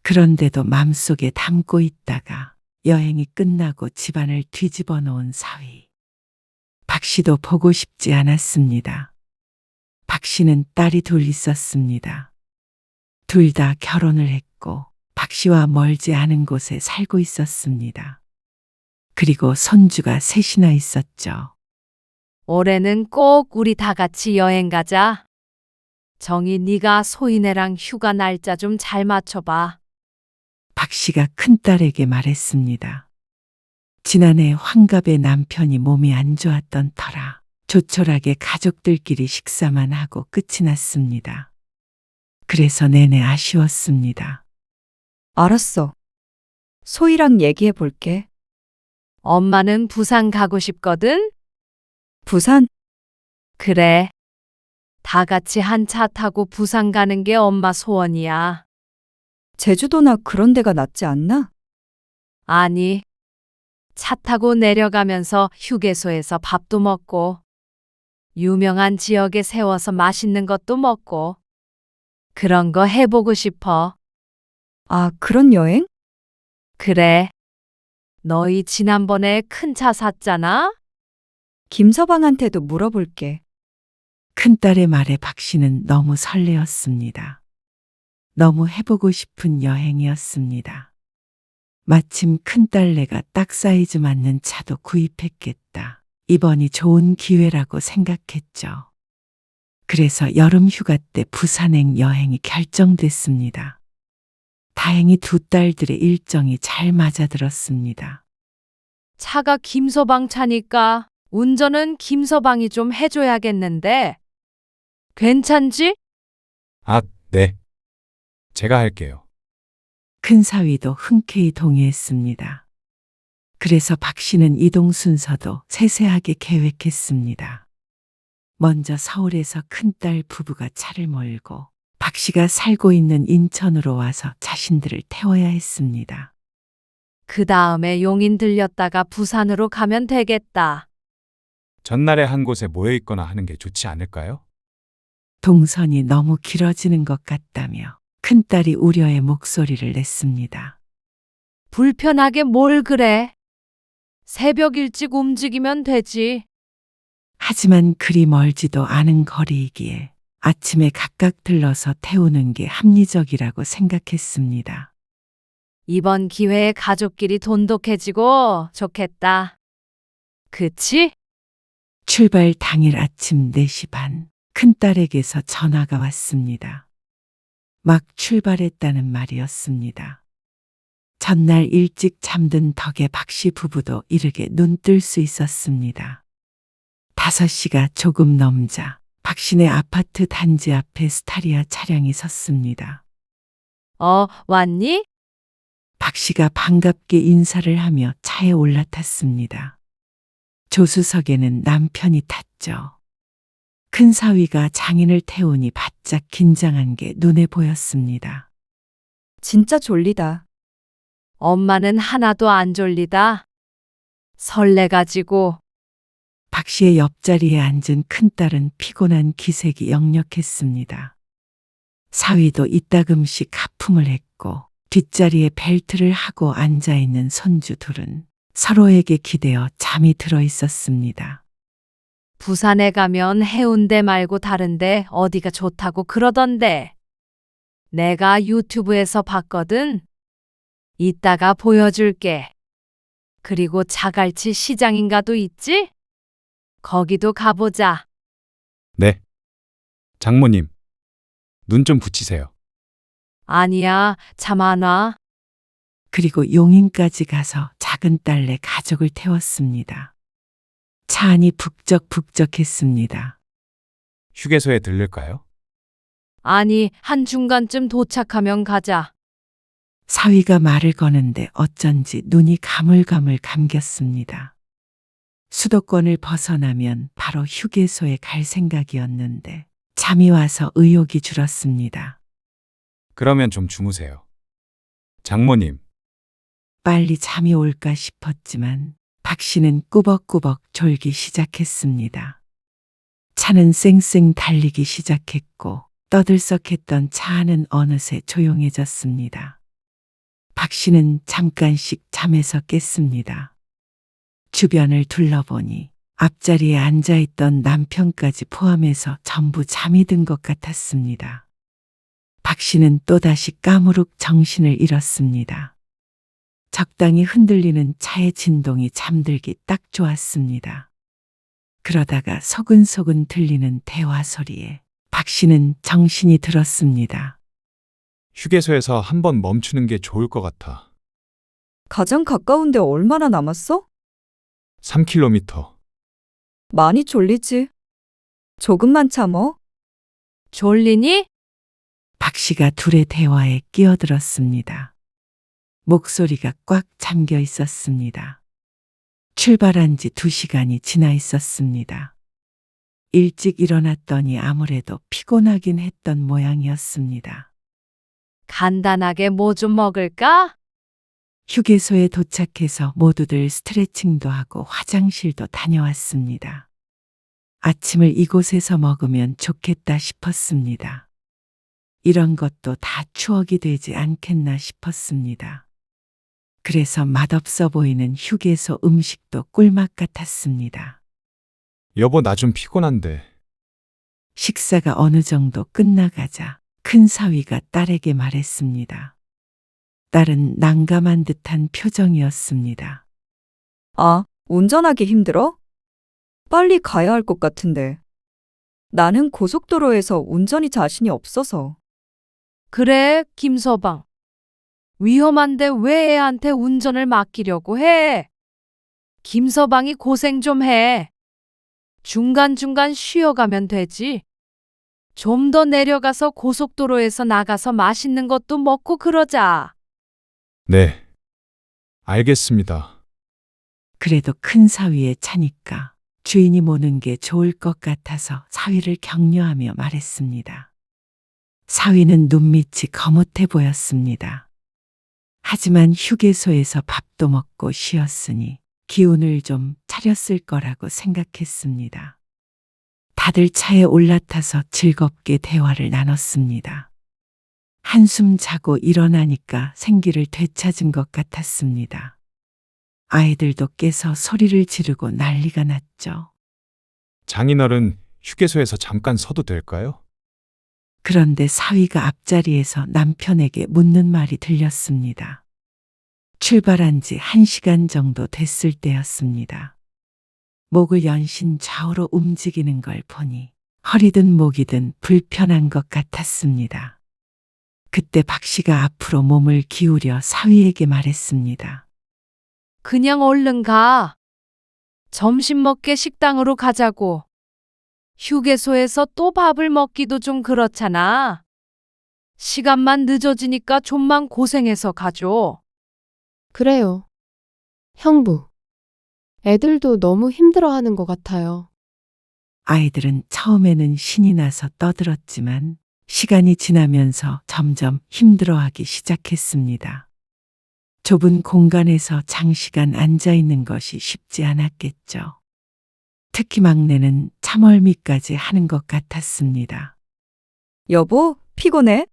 그런데도 맘속에 담고 있다가 여행이 끝나고 집안을 뒤집어 놓은 사위. 박 씨도 보고 싶지 않았습니다. 박 씨는 딸이 둘 있었습니다. 둘 다 결혼을 했고 박 씨와 멀지 않은 곳에 살고 있었습니다. 그리고 손주가 셋이나 있었죠.
올해는 꼭 우리 다 같이 여행 가자. 정희 네가 소희네랑 휴가 날짜 좀 잘 맞춰봐.
박 씨가 큰딸에게 말했습니다. 지난해 환갑에 남편이 몸이 안 좋았던 터라 조촐하게 가족들끼리 식사만 하고 끝이 났습니다. 그래서 내내 아쉬웠습니다.
알았어. 소희랑 얘기해 볼게.
엄마는 부산 가고 싶거든?
부산?
그래. 다 같이 한 차 타고 부산 가는 게 엄마 소원이야.
제주도나 그런 데가 낫지 않나?
아니, 차 타고 내려가면서 휴게소에서 밥도 먹고, 유명한 지역에 세워서 맛있는 것도 먹고, 그런 거 해보고 싶어.
아, 그런 여행?
그래. 너희 지난번에 큰 차 샀잖아?
김서방한테도 물어볼게.
큰딸의 말에 박 씨는 너무 설레었습니다. 너무 해보고 싶은 여행이었습니다. 마침 큰딸내가 딱 사이즈 맞는 차도 구입했겠다. 이번이 좋은 기회라고 생각했죠. 그래서 여름 휴가 때 부산행 여행이 결정됐습니다. 다행히 두 딸들의 일정이 잘 맞아들었습니다.
차가 김서방 차니까 운전은 김서방이 좀 해줘야겠는데. 괜찮지?
아, 네. 제가 할게요.
큰 사위도 흔쾌히 동의했습니다. 그래서 박 씨는 이동 순서도 세세하게 계획했습니다. 먼저 서울에서 큰딸 부부가 차를 몰고 박 씨가 살고 있는 인천으로 와서 자신들을 태워야 했습니다.
그 다음에 용인 들렸다가 부산으로 가면 되겠다.
전날에 한 곳에 모여 있거나 하는 게 좋지 않을까요?
동선이 너무 길어지는 것 같다며 큰딸이 우려의 목소리를 냈습니다.
불편하게 뭘 그래? 새벽 일찍 움직이면 되지.
하지만 그리 멀지도 않은 거리이기에 아침에 각각 들러서 태우는 게 합리적이라고 생각했습니다.
이번 기회에 가족끼리 돈독해지고 좋겠다. 그치?
출발 당일 아침 4시 반, 큰딸에게서 전화가 왔습니다. 막 출발했다는 말이었습니다. 전날 일찍 잠든 덕에 박 씨 부부도 이르게 눈 뜰 수 있었습니다. 5시가 조금 넘자 박 씨네 아파트 단지 앞에 스타리아 차량이 섰습니다.
왔니?
박 씨가 반갑게 인사를 하며 차에 올라탔습니다. 조수석에는 남편이 탔죠. 큰 사위가 장인을 태우니 바짝 긴장한 게 눈에 보였습니다.
진짜 졸리다.
엄마는 하나도 안 졸리다. 설레가지고.
박 씨의 옆자리에 앉은 큰딸은 피곤한 기색이 역력했습니다. 사위도 이따금씩 하품을 했고 뒷자리에 벨트를 하고 앉아있는 손주 둘은 서로에게 기대어 잠이 들어 있었습니다.
부산에 가면 해운대 말고 다른데 어디가 좋다고 그러던데. 내가 유튜브에서 봤거든. 이따가 보여줄게. 그리고 자갈치 시장인가도 있지? 거기도 가보자.
네. 장모님, 눈 좀 붙이세요.
아니야, 잠 안 와.
그리고 용인까지 가서 작은 딸네 가족을 태웠습니다. 차 안이 북적북적했습니다.
휴게소에 들를까요?
아니, 한중간쯤 도착하면 가자.
사위가 말을 거는데 어쩐지 눈이 가물가물 감겼습니다. 수도권을 벗어나면 바로 휴게소에 갈 생각이었는데 잠이 와서 의욕이 줄었습니다.
그러면 좀 주무세요. 장모님,
빨리 잠이 올까 싶었지만 박 씨는 꾸벅꾸벅 졸기 시작했습니다. 차는 쌩쌩 달리기 시작했고 떠들썩했던 차 안은 어느새 조용해졌습니다. 박 씨는 잠깐씩 잠에서 깼습니다. 주변을 둘러보니 앞자리에 앉아있던 남편까지 포함해서 전부 잠이 든 것 같았습니다. 박 씨는 또다시 까무룩 정신을 잃었습니다. 적당히 흔들리는 차의 진동이 잠들기 딱 좋았습니다. 그러다가 소근소근 들리는 대화 소리에 박 씨는 정신이 들었습니다.
휴게소에서 한번 멈추는 게 좋을 것 같아.
가장 가까운데 얼마나 남았어?
3km.
많이 졸리지? 조금만 참어.
졸리니?
박 씨가 둘의 대화에 끼어들었습니다. 목소리가 꽉 잠겨 있었습니다. 출발한 지 2시간이 지나 있었습니다. 일찍 일어났더니 아무래도 피곤하긴 했던 모양이었습니다.
간단하게 뭐 좀 먹을까?
휴게소에 도착해서 모두들 스트레칭도 하고 화장실도 다녀왔습니다. 아침을 이곳에서 먹으면 좋겠다 싶었습니다. 이런 것도 다 추억이 되지 않겠나 싶었습니다. 그래서 맛없어 보이는 휴게소 음식도 꿀맛 같았습니다.
여보, 나 좀 피곤한데.
식사가 어느 정도 끝나가자 큰 사위가 딸에게 말했습니다. 딸은 난감한 듯한 표정이었습니다.
아, 운전하기 힘들어? 빨리 가야 할 것 같은데. 나는 고속도로에서 운전이 자신이 없어서.
그래, 김서방. 위험한데 왜 애한테 운전을 맡기려고 해? 김서방이 고생 좀 해. 중간중간 쉬어가면 되지. 좀 더 내려가서 고속도로에서 나가서 맛있는 것도 먹고 그러자.
네. 알겠습니다.
그래도 큰 사위의 차니까 주인이 모는 게 좋을 것 같아서 사위를 격려하며 말했습니다. 사위는 눈밑이 거뭇해 보였습니다. 하지만 휴게소에서 밥도 먹고 쉬었으니 기운을 좀 차렸을 거라고 생각했습니다. 다들 차에 올라타서 즐겁게 대화를 나눴습니다. 한숨 자고 일어나니까 생기를 되찾은 것 같았습니다. 아이들도 깨서 소리를 지르고 난리가 났죠.
장인어른, 휴게소에서 잠깐 서도 될까요?
그런데 사위가 앞자리에서 남편에게 묻는 말이 들렸습니다. 출발한 지 1시간 정도 됐을 때였습니다. 목을 연신 좌우로 움직이는 걸 보니 허리든 목이든 불편한 것 같았습니다. 그때 박 씨가 앞으로 몸을 기울여 사위에게 말했습니다.
그냥 얼른 가. 점심 먹게 식당으로 가자고. 휴게소에서 또 밥을 먹기도 좀 그렇잖아. 시간만 늦어지니까 좀만 고생해서 가죠.
그래요. 형부. 애들도 너무 힘들어하는 것 같아요.
아이들은 처음에는 신이 나서 떠들었지만 시간이 지나면서 점점 힘들어하기 시작했습니다. 좁은 공간에서 장시간 앉아 있는 것이 쉽지 않았겠죠. 특히 막내는 참얼미까지 하는 것 같았습니다.
여보, 피곤해?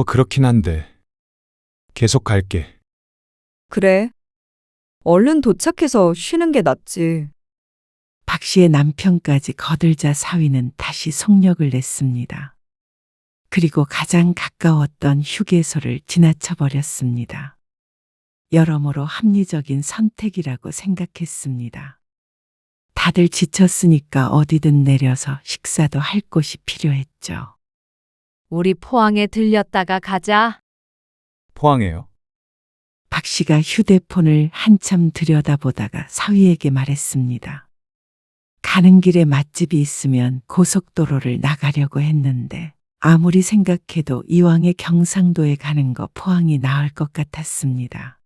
그렇긴 한데. 계속 갈게.
그래. 얼른 도착해서 쉬는 게 낫지.
박 씨의 남편까지 거들자 사위는 다시 속력을 냈습니다. 그리고 가장 가까웠던 휴게소를 지나쳐 버렸습니다. 여러모로 합리적인 선택이라고 생각했습니다. 다들 지쳤으니까 어디든 내려서 식사도 할 곳이 필요했죠.
우리 포항에 들렸다가 가자.
포항에요?
박 씨가 휴대폰을 한참 들여다보다가 사위에게 말했습니다. 가는 길에 맛집이 있으면 고속도로를 나가려고 했는데 아무리 생각해도 이왕에 경상도에 가는 거 포항이 나을 것 같았습니다.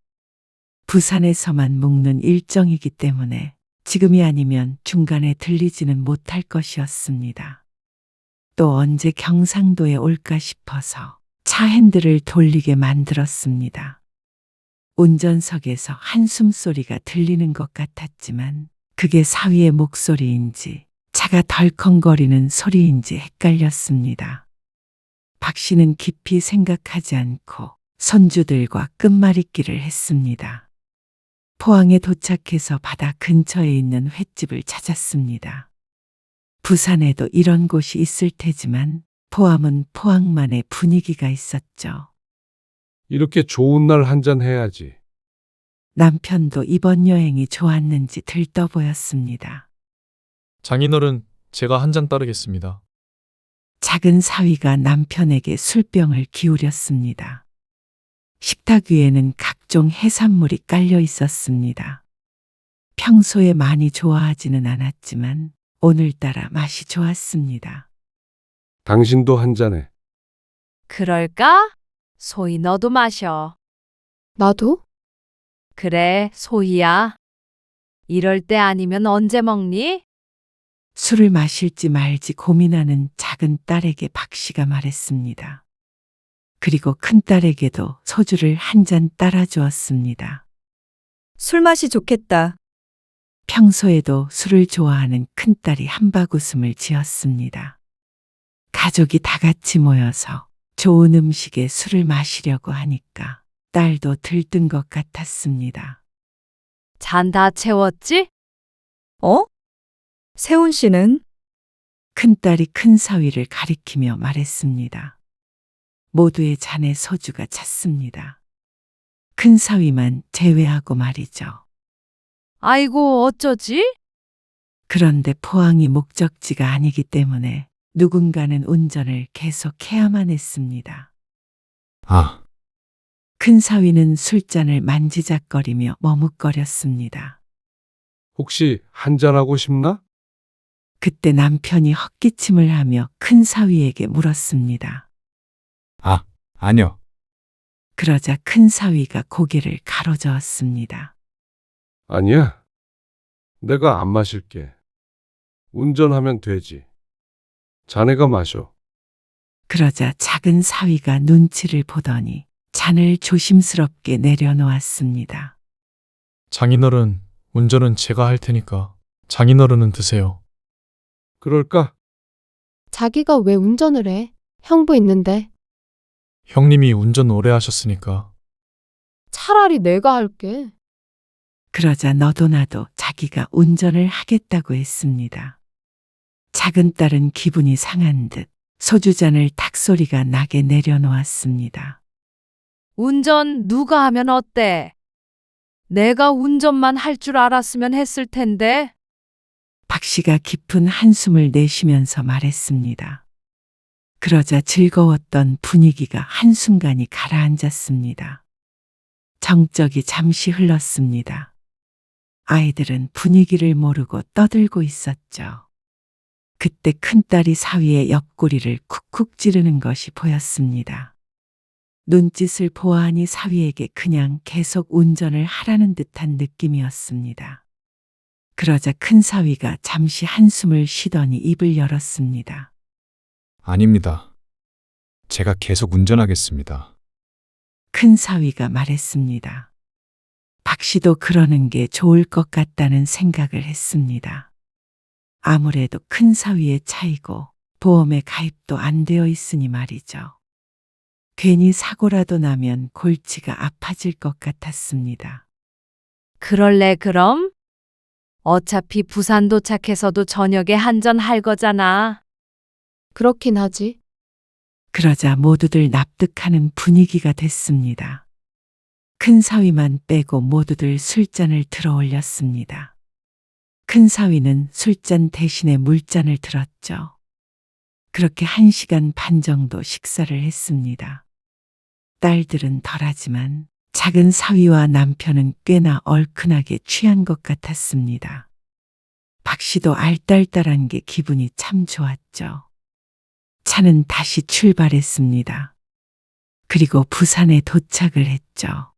부산에서만 묵는 일정이기 때문에 지금이 아니면 중간에 들리지는 못할 것이었습니다. 또 언제 경상도에 올까 싶어서 차 핸들을 돌리게 만들었습니다. 운전석에서 한숨 소리가 들리는 것 같았지만 그게 사위의 목소리인지 차가 덜컹거리는 소리인지 헷갈렸습니다. 박 씨는 깊이 생각하지 않고 손주들과 끝말잇기를 했습니다. 포항에 도착해서 바다 근처에 있는 횟집을 찾았습니다. 부산에도 이런 곳이 있을 테지만 포항은 포항만의 분위기가 있었죠.
이렇게 좋은 날 한잔 해야지.
남편도 이번 여행이 좋았는지 들떠 보였습니다.
장인어른, 제가 한 잔 따르겠습니다.
작은 사위가 남편에게 술병을 기울였습니다. 식탁 위에는 각종 해산물이 깔려 있었습니다. 평소에 많이 좋아하지는 않았지만 오늘따라 맛이 좋았습니다.
당신도 한 잔해.
그럴까? 소희 너도 마셔.
나도?
그래, 소희야. 이럴 때 아니면 언제 먹니?
술을 마실지 말지 고민하는 작은 딸에게 박 씨가 말했습니다. 그리고 큰 딸에게도 소주를 한 잔 따라 주었습니다.
술 맛이 좋겠다.
평소에도 술을 좋아하는 큰딸이 한바구음을 지었습니다. 가족이 다 같이 모여서 좋은 음식에 술을 마시려고 하니까 딸도 들뜬 것 같았습니다.
잔 다 채웠지?
어? 세훈 씨는?
큰딸이 큰 사위를 가리키며 말했습니다. 모두의 잔에 소주가 찼습니다. 큰 사위만 제외하고 말이죠.
아이고, 어쩌지?
그런데 포항이 목적지가 아니기 때문에 누군가는 운전을 계속해야만 했습니다.
아,
큰 사위는 술잔을 만지작거리며 머뭇거렸습니다.
혹시 한 잔하고 싶나?
그때 남편이 헛기침을 하며 큰 사위에게 물었습니다.
아니요.
그러자 큰 사위가 고개를 가로저었습니다.
아니야. 내가 안 마실게. 운전하면 되지. 자네가 마셔.
그러자 작은 사위가 눈치를 보더니 잔을 조심스럽게 내려놓았습니다.
장인어른, 운전은 제가 할 테니까 장인어른은 드세요.
그럴까?
자기가 왜 운전을 해? 형부 있는데.
형님이 운전 오래 하셨으니까.
차라리 내가 할게.
그러자 너도 나도 자기가 운전을 하겠다고 했습니다. 작은 딸은 기분이 상한 듯 소주잔을 탁소리가 나게 내려놓았습니다.
운전 누가 하면 어때? 내가 운전만 할 줄 알았으면 했을 텐데.
박 씨가 깊은 한숨을 내쉬면서 말했습니다. 그러자 즐거웠던 분위기가 한순간이 가라앉았습니다. 정적이 잠시 흘렀습니다. 아이들은 분위기를 모르고 떠들고 있었죠. 그때 큰딸이 사위의 옆구리를 쿡쿡 찌르는 것이 보였습니다. 눈짓을 보아하니 사위에게 그냥 계속 운전을 하라는 듯한 느낌이었습니다. 그러자 큰 사위가 잠시 한숨을 쉬더니 입을 열었습니다.
아닙니다. 제가 계속 운전하겠습니다.
큰 사위가 말했습니다. 박 씨도 그러는 게 좋을 것 같다는 생각을 했습니다. 아무래도 큰 사위의 차이고 보험에 가입도 안 되어 있으니 말이죠. 괜히 사고라도 나면 골치가 아파질 것 같았습니다.
그럴래, 그럼? 어차피 부산 도착해서도 저녁에 한잔 할 거잖아.
그렇긴 하지.
그러자 모두들 납득하는 분위기가 됐습니다. 큰 사위만 빼고 모두들 술잔을 들어 올렸습니다. 큰 사위는 술잔 대신에 물잔을 들었죠. 그렇게 1시간 반 정도 식사를 했습니다. 딸들은 덜하지만 작은 사위와 남편은 꽤나 얼큰하게 취한 것 같았습니다. 박 씨도 알딸딸한 게 기분이 참 좋았죠. 차는 다시 출발했습니다. 그리고 부산에 도착을 했죠.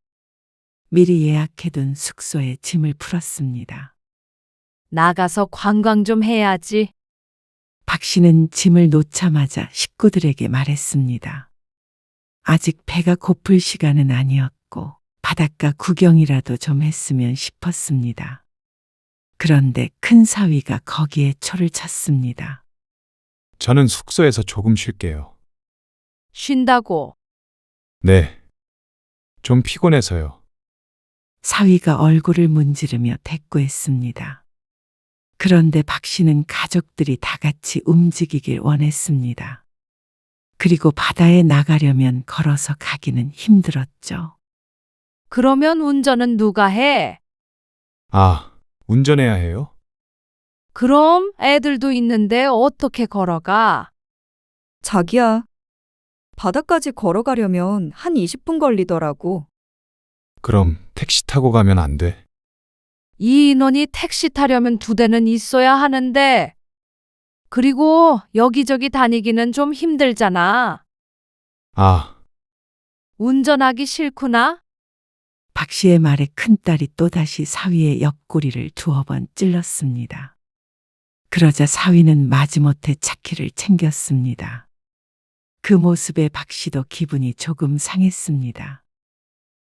미리 예약해둔 숙소에 짐을 풀었습니다.
나가서 관광 좀 해야지.
박 씨는 짐을 놓자마자 식구들에게 말했습니다. 아직 배가 고플 시간은 아니었고 바닷가 구경이라도 좀 했으면 싶었습니다. 그런데 큰 사위가 거기에 초를 쳤습니다.
저는 숙소에서 조금 쉴게요.
쉰다고.
네. 좀 피곤해서요.
사위가 얼굴을 문지르며 대꾸했습니다. 그런데 박 씨는 가족들이 다 같이 움직이길 원했습니다. 그리고 바다에 나가려면 걸어서 가기는 힘들었죠.
그러면 운전은 누가 해?
아, 운전해야 해요?
그럼 애들도 있는데 어떻게 걸어가?
자기야, 바다까지 걸어가려면 한 20분 걸리더라고.
그럼 택시 타고 가면 안 돼.
이 인원이 택시 타려면 2대는 있어야 하는데. 그리고 여기저기 다니기는 좀 힘들잖아.
아,
운전하기 싫구나?
박 씨의 말에 큰딸이 또다시 사위의 옆구리를 2번 찔렀습니다. 그러자 사위는 마지못해 차키를 챙겼습니다. 그 모습에 박 씨도 기분이 조금 상했습니다.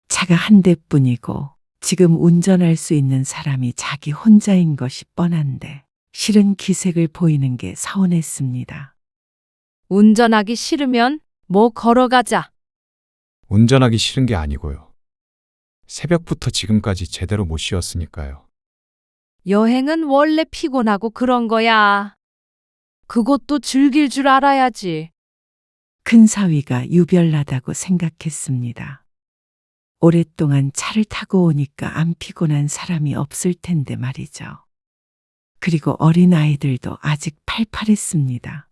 차가 한 대뿐이고 지금 운전할 수 있는 사람이 자기 혼자인 것이 뻔한데 실은 기색을 보이는 게 서운했습니다.
운전하기 싫으면 뭐 걸어가자.
운전하기 싫은 게 아니고요. 새벽부터 지금까지 제대로 못 쉬었으니까요.
여행은 원래 피곤하고 그런 거야. 그것도 즐길 줄 알아야지.
큰 사위가 유별나다고 생각했습니다. 오랫동안 차를 타고 오니까 안 피곤한 사람이 없을 텐데 말이죠. 그리고 어린 아이들도 아직 팔팔했습니다.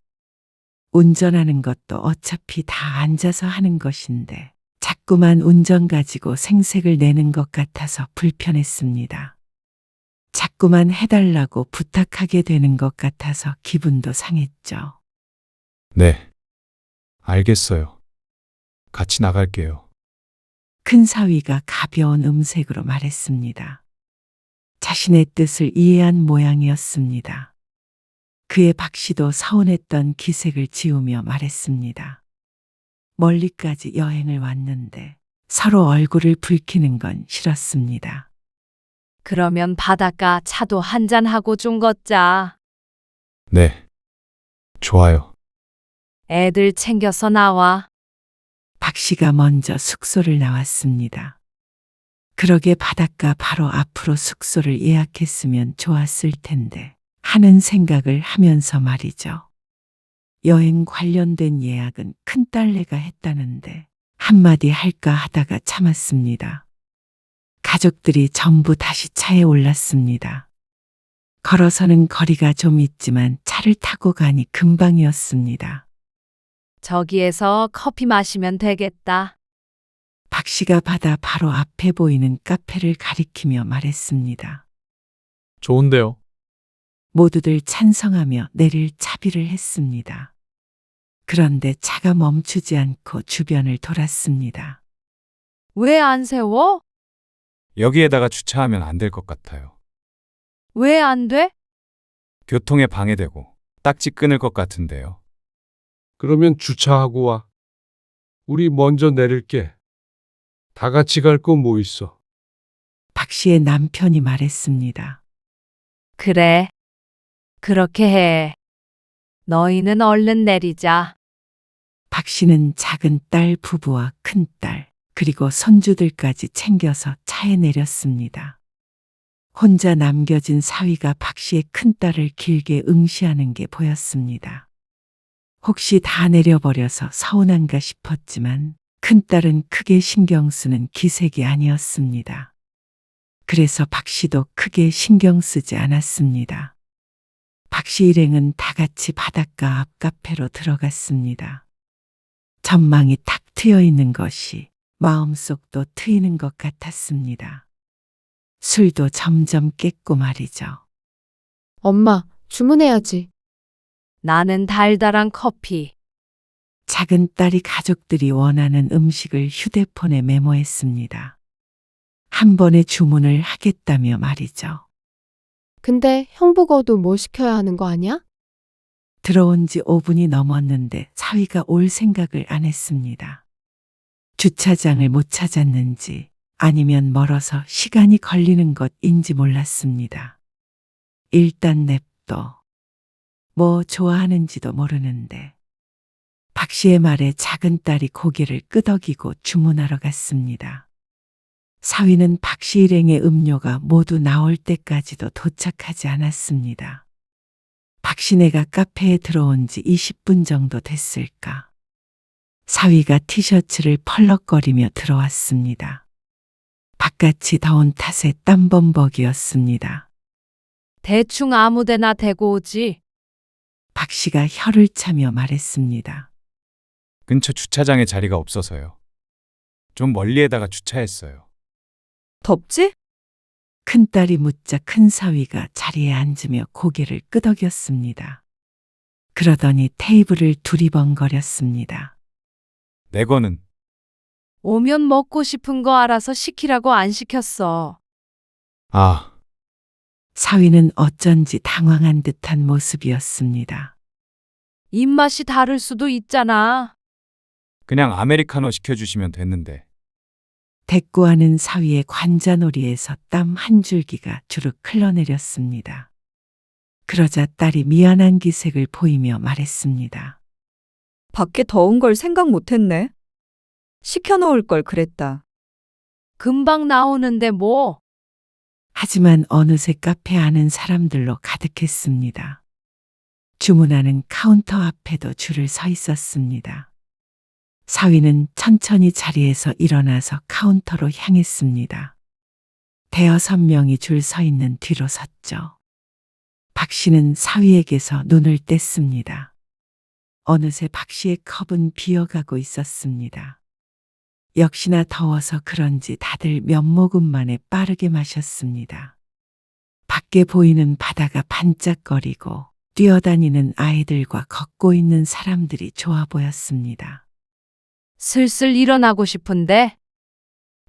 운전하는 것도 어차피 다 앉아서 하는 것인데 자꾸만 운전 가지고 생색을 내는 것 같아서 불편했습니다. 자꾸만 해달라고 부탁하게 되는 것 같아서 기분도 상했죠.
네. 알겠어요. 같이 나갈게요.
큰 사위가 가벼운 음색으로 말했습니다. 자신의 뜻을 이해한 모양이었습니다. 그의 박 씨도 서운했던 기색을 지우며 말했습니다. 멀리까지 여행을 왔는데 서로 얼굴을 붉히는 건 싫었습니다.
그러면 바닷가 차도 한잔하고 좀 걷자.
네. 좋아요.
애들 챙겨서 나와.
박 씨가 먼저 숙소를 나왔습니다. 그러게 바닷가 바로 앞으로 숙소를 예약했으면 좋았을 텐데 하는 생각을 하면서 말이죠. 여행 관련된 예약은 큰딸내가 했다는데 한마디 할까 하다가 참았습니다. 가족들이 전부 다시 차에 올랐습니다. 걸어서는 거리가 좀 있지만 차를 타고 가니 금방이었습니다.
저기에서 커피 마시면 되겠다.
박 씨가 바다 바로 앞에 보이는 카페를 가리키며 말했습니다.
좋은데요.
모두들 찬성하며 내릴 차비를 했습니다. 그런데 차가 멈추지 않고 주변을 돌았습니다.
왜 안 세워?
여기에다가 주차하면 안 될 것 같아요.
왜 안 돼?
교통에 방해되고 딱지 끊을 것 같은데요.
그러면 주차하고 와. 우리 먼저 내릴게. 다 같이 갈 거 뭐 있어?
박 씨의 남편이 말했습니다.
그래. 그렇게 해. 너희는 얼른 내리자.
박 씨는 작은 딸 부부와 큰 딸, 그리고 손주들까지 챙겨서 차에 내렸습니다. 혼자 남겨진 사위가 박 씨의 큰 딸을 길게 응시하는 게 보였습니다. 혹시 다 내려버려서 서운한가 싶었지만 큰딸은 크게 신경 쓰는 기색이 아니었습니다. 그래서 박 씨도 크게 신경 쓰지 않았습니다. 박 씨 일행은 다 같이 바닷가 앞 카페로 들어갔습니다. 전망이 탁 트여 있는 것이 마음속도 트이는 것 같았습니다. 술도 점점 깼고 말이죠.
엄마, 주문해야지.
나는 달달한 커피.
작은 딸이 가족들이 원하는 음식을 휴대폰에 메모했습니다. 한 번에 주문을 하겠다며 말이죠.
근데 형부거도 뭐 시켜야 하는 거 아니야?
들어온 지 5분이 넘었는데 사위가 올 생각을 안 했습니다. 주차장을 못 찾았는지 아니면 멀어서 시간이 걸리는 것인지 몰랐습니다. 일단 냅둬. 뭐 좋아하는지도 모르는데. 박 씨의 말에 작은 딸이 고개를 끄덕이고 주문하러 갔습니다. 사위는 박 씨 일행의 음료가 모두 나올 때까지도 도착하지 않았습니다. 박 씨네가 카페에 들어온 지 20분 정도 됐을까. 사위가 티셔츠를 펄럭거리며 들어왔습니다. 바깥이 더운 탓에 땀범벅이었습니다.
대충 아무데나 대고 오지.
박 씨가 혀를 차며 말했습니다.
근처 주차장에 자리가 없어서요. 좀 멀리에다가 주차했어요.
덥지?
큰딸이 묻자 큰 사위가 자리에 앉으며 고개를 끄덕였습니다. 그러더니 테이블을 두리번거렸습니다.
내 거는
오면 먹고 싶은 거 알아서 시키라고 안 시켰어.
아,
사위는 어쩐지 당황한 듯한 모습이었습니다.
입맛이 다를 수도 있잖아.
그냥 아메리카노 시켜주시면 됐는데.
대꾸하는 사위의 관자놀이에서 땀 한 줄기가 주르륵 흘러내렸습니다. 그러자 딸이 미안한 기색을 보이며 말했습니다.
밖에 더운 걸 생각 못했네. 시켜놓을 걸 그랬다.
금방 나오는데 뭐.
하지만 어느새 카페 안은 사람들로 가득했습니다. 주문하는 카운터 앞에도 줄을 서 있었습니다. 사위는 천천히 자리에서 일어나서 카운터로 향했습니다. 대여섯 명이 줄 서 있는 뒤로 섰죠. 박 씨는 사위에게서 눈을 뗐습니다. 어느새 박 씨의 컵은 비어가고 있었습니다. 역시나 더워서 그런지 다들 몇 모금 만에 빠르게 마셨습니다. 밖에 보이는 바다가 반짝거리고 뛰어다니는 아이들과 걷고 있는 사람들이 좋아 보였습니다.
슬슬 일어나고 싶은데.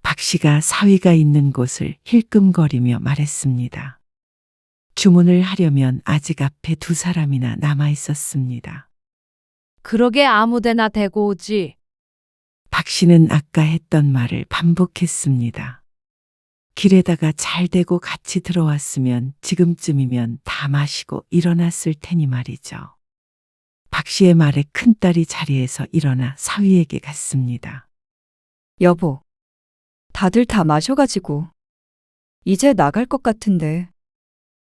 박 씨가 사위가 있는 곳을 힐끔거리며 말했습니다. 주문을 하려면 아직 앞에 두 사람이나 남아 있었습니다.
그러게 아무데나 대고 오지.
박 씨는 아까 했던 말을 반복했습니다. 길에다가 잘 대고 같이 들어왔으면 지금쯤이면 다 마시고 일어났을 테니 말이죠. 박 씨의 말에 큰딸이 자리에서 일어나 사위에게 갔습니다.
여보, 다들 다 마셔가지고 이제 나갈 것 같은데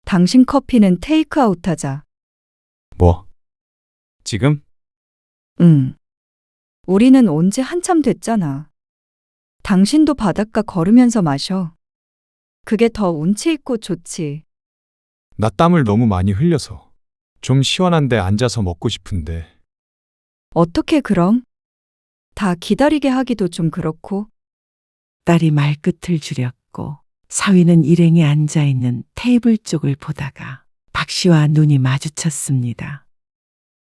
당신 커피는 테이크아웃 하자.
뭐? 지금?
응. 우리는 온 지 한참 됐잖아. 당신도 바닷가 걸으면서 마셔. 그게 더 운치 있고 좋지.
나 땀을 너무 많이 흘려서 좀 시원한데 앉아서 먹고 싶은데.
어떻게 그럼? 다 기다리게 하기도 좀 그렇고.
딸이 말끝을 줄였고 사위는 일행이 앉아있는 테이블 쪽을 보다가 박 씨와 눈이 마주쳤습니다.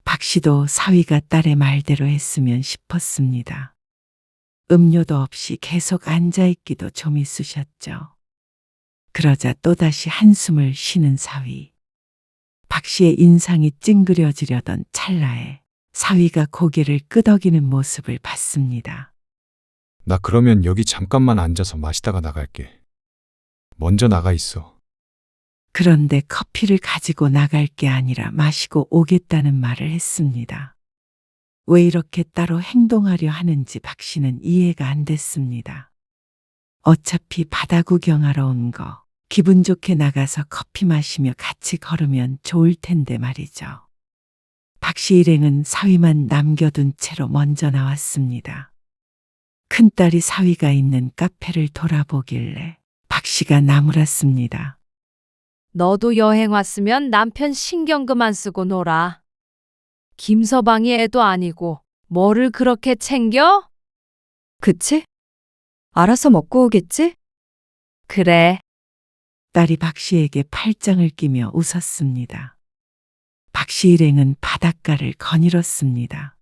박 씨도 사위가 딸의 말대로 했으면 싶었습니다. 음료도 없이 계속 앉아있기도 좀 있으셨죠. 그러자 또다시 한숨을 쉬는 사위. 박 씨의 인상이 찡그려지려던 찰나에 사위가 고개를 끄덕이는 모습을 봤습니다.
나 그러면 여기 잠깐만 앉아서 마시다가 나갈게. 먼저 나가 있어.
그런데 커피를 가지고 나갈 게 아니라 마시고 오겠다는 말을 했습니다. 왜 이렇게 따로 행동하려 하는지 박 씨는 이해가 안 됐습니다. 어차피 바다 구경하러 온 거 기분 좋게 나가서 커피 마시며 같이 걸으면 좋을 텐데 말이죠. 박 씨 일행은 사위만 남겨둔 채로 먼저 나왔습니다. 큰딸이 사위가 있는 카페를 돌아보길래 박 씨가 나무랐습니다.
너도 여행 왔으면 남편 신경 그만 쓰고 놀아. 김서방이 애도 아니고 뭐를 그렇게 챙겨?
그치? 알아서 먹고 오겠지?
그래.
딸이 박 씨에게 팔짱을 끼며 웃었습니다. 박 씨 일행은 바닷가를 거닐었습니다.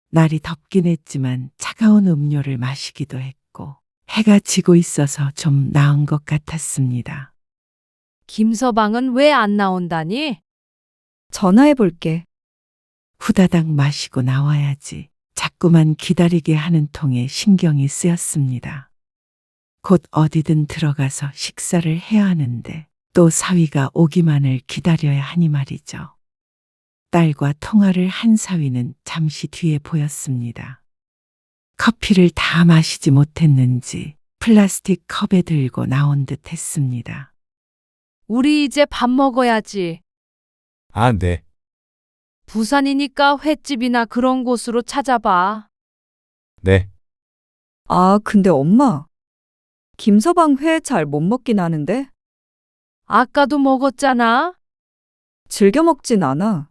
날이 덥긴 했지만 차가운 음료를 마시기도 했고 해가 지고 있어서 좀 나은 것 같았습니다.
김서방은 왜 안 나온다니?
전화해 볼게.
후다닥 마시고 나와야지. 자꾸만 기다리게 하는 통에 신경이 쓰였습니다. 곧 어디든 들어가서 식사를 해야 하는데 또 사위가 오기만을 기다려야 하니 말이죠. 딸과 통화를 한 사위는 잠시 뒤에 보였습니다. 커피를 다 마시지 못했는지 플라스틱 컵에 들고 나온 듯 했습니다.
우리 이제 밥 먹어야지.
아, 네.
부산이니까 횟집이나 그런 곳으로 찾아봐.
네.
아, 근데 엄마. 김서방 회 잘 못 먹긴 하는데
아까도 먹었잖아.
즐겨 먹진 않아.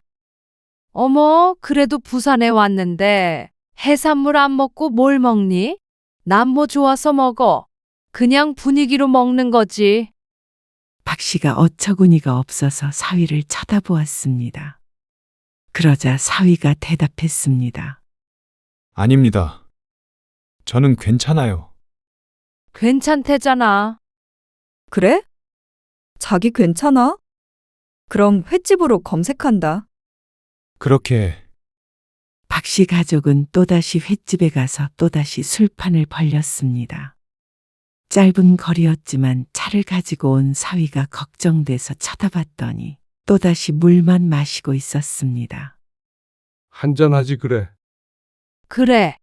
어머, 그래도 부산에 왔는데 해산물 안 먹고 뭘 먹니? 난 뭐 좋아서 먹어. 그냥 분위기로 먹는 거지.
박 씨가 어처구니가 없어서 사위를 쳐다보았습니다. 그러자 사위가 대답했습니다.
아닙니다. 저는 괜찮아요.
괜찮대잖아.
그래? 자기 괜찮아? 그럼 횟집으로 검색한다.
그렇게
박 씨 가족은 또다시 횟집에 가서 또다시 술판을 벌렸습니다. 짧은 거리였지만 차를 가지고 온 사위가 걱정돼서 쳐다봤더니 또다시 물만 마시고 있었습니다.
한잔하지 그래.
그래.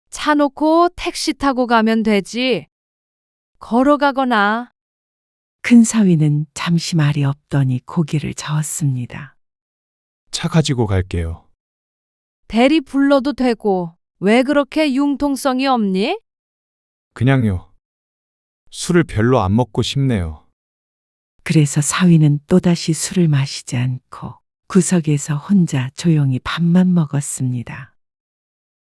차 놓고 택시 타고 가면 되지. 걸어가거나.
큰 사위는 잠시 말이 없더니 고개를 저었습니다.
차 가지고 갈게요.
대리 불러도 되고. 왜 그렇게 융통성이 없니?
그냥요. 술을 별로 안 먹고 싶네요.
그래서 사위는 또다시 술을 마시지 않고 구석에서 혼자 조용히 밥만 먹었습니다.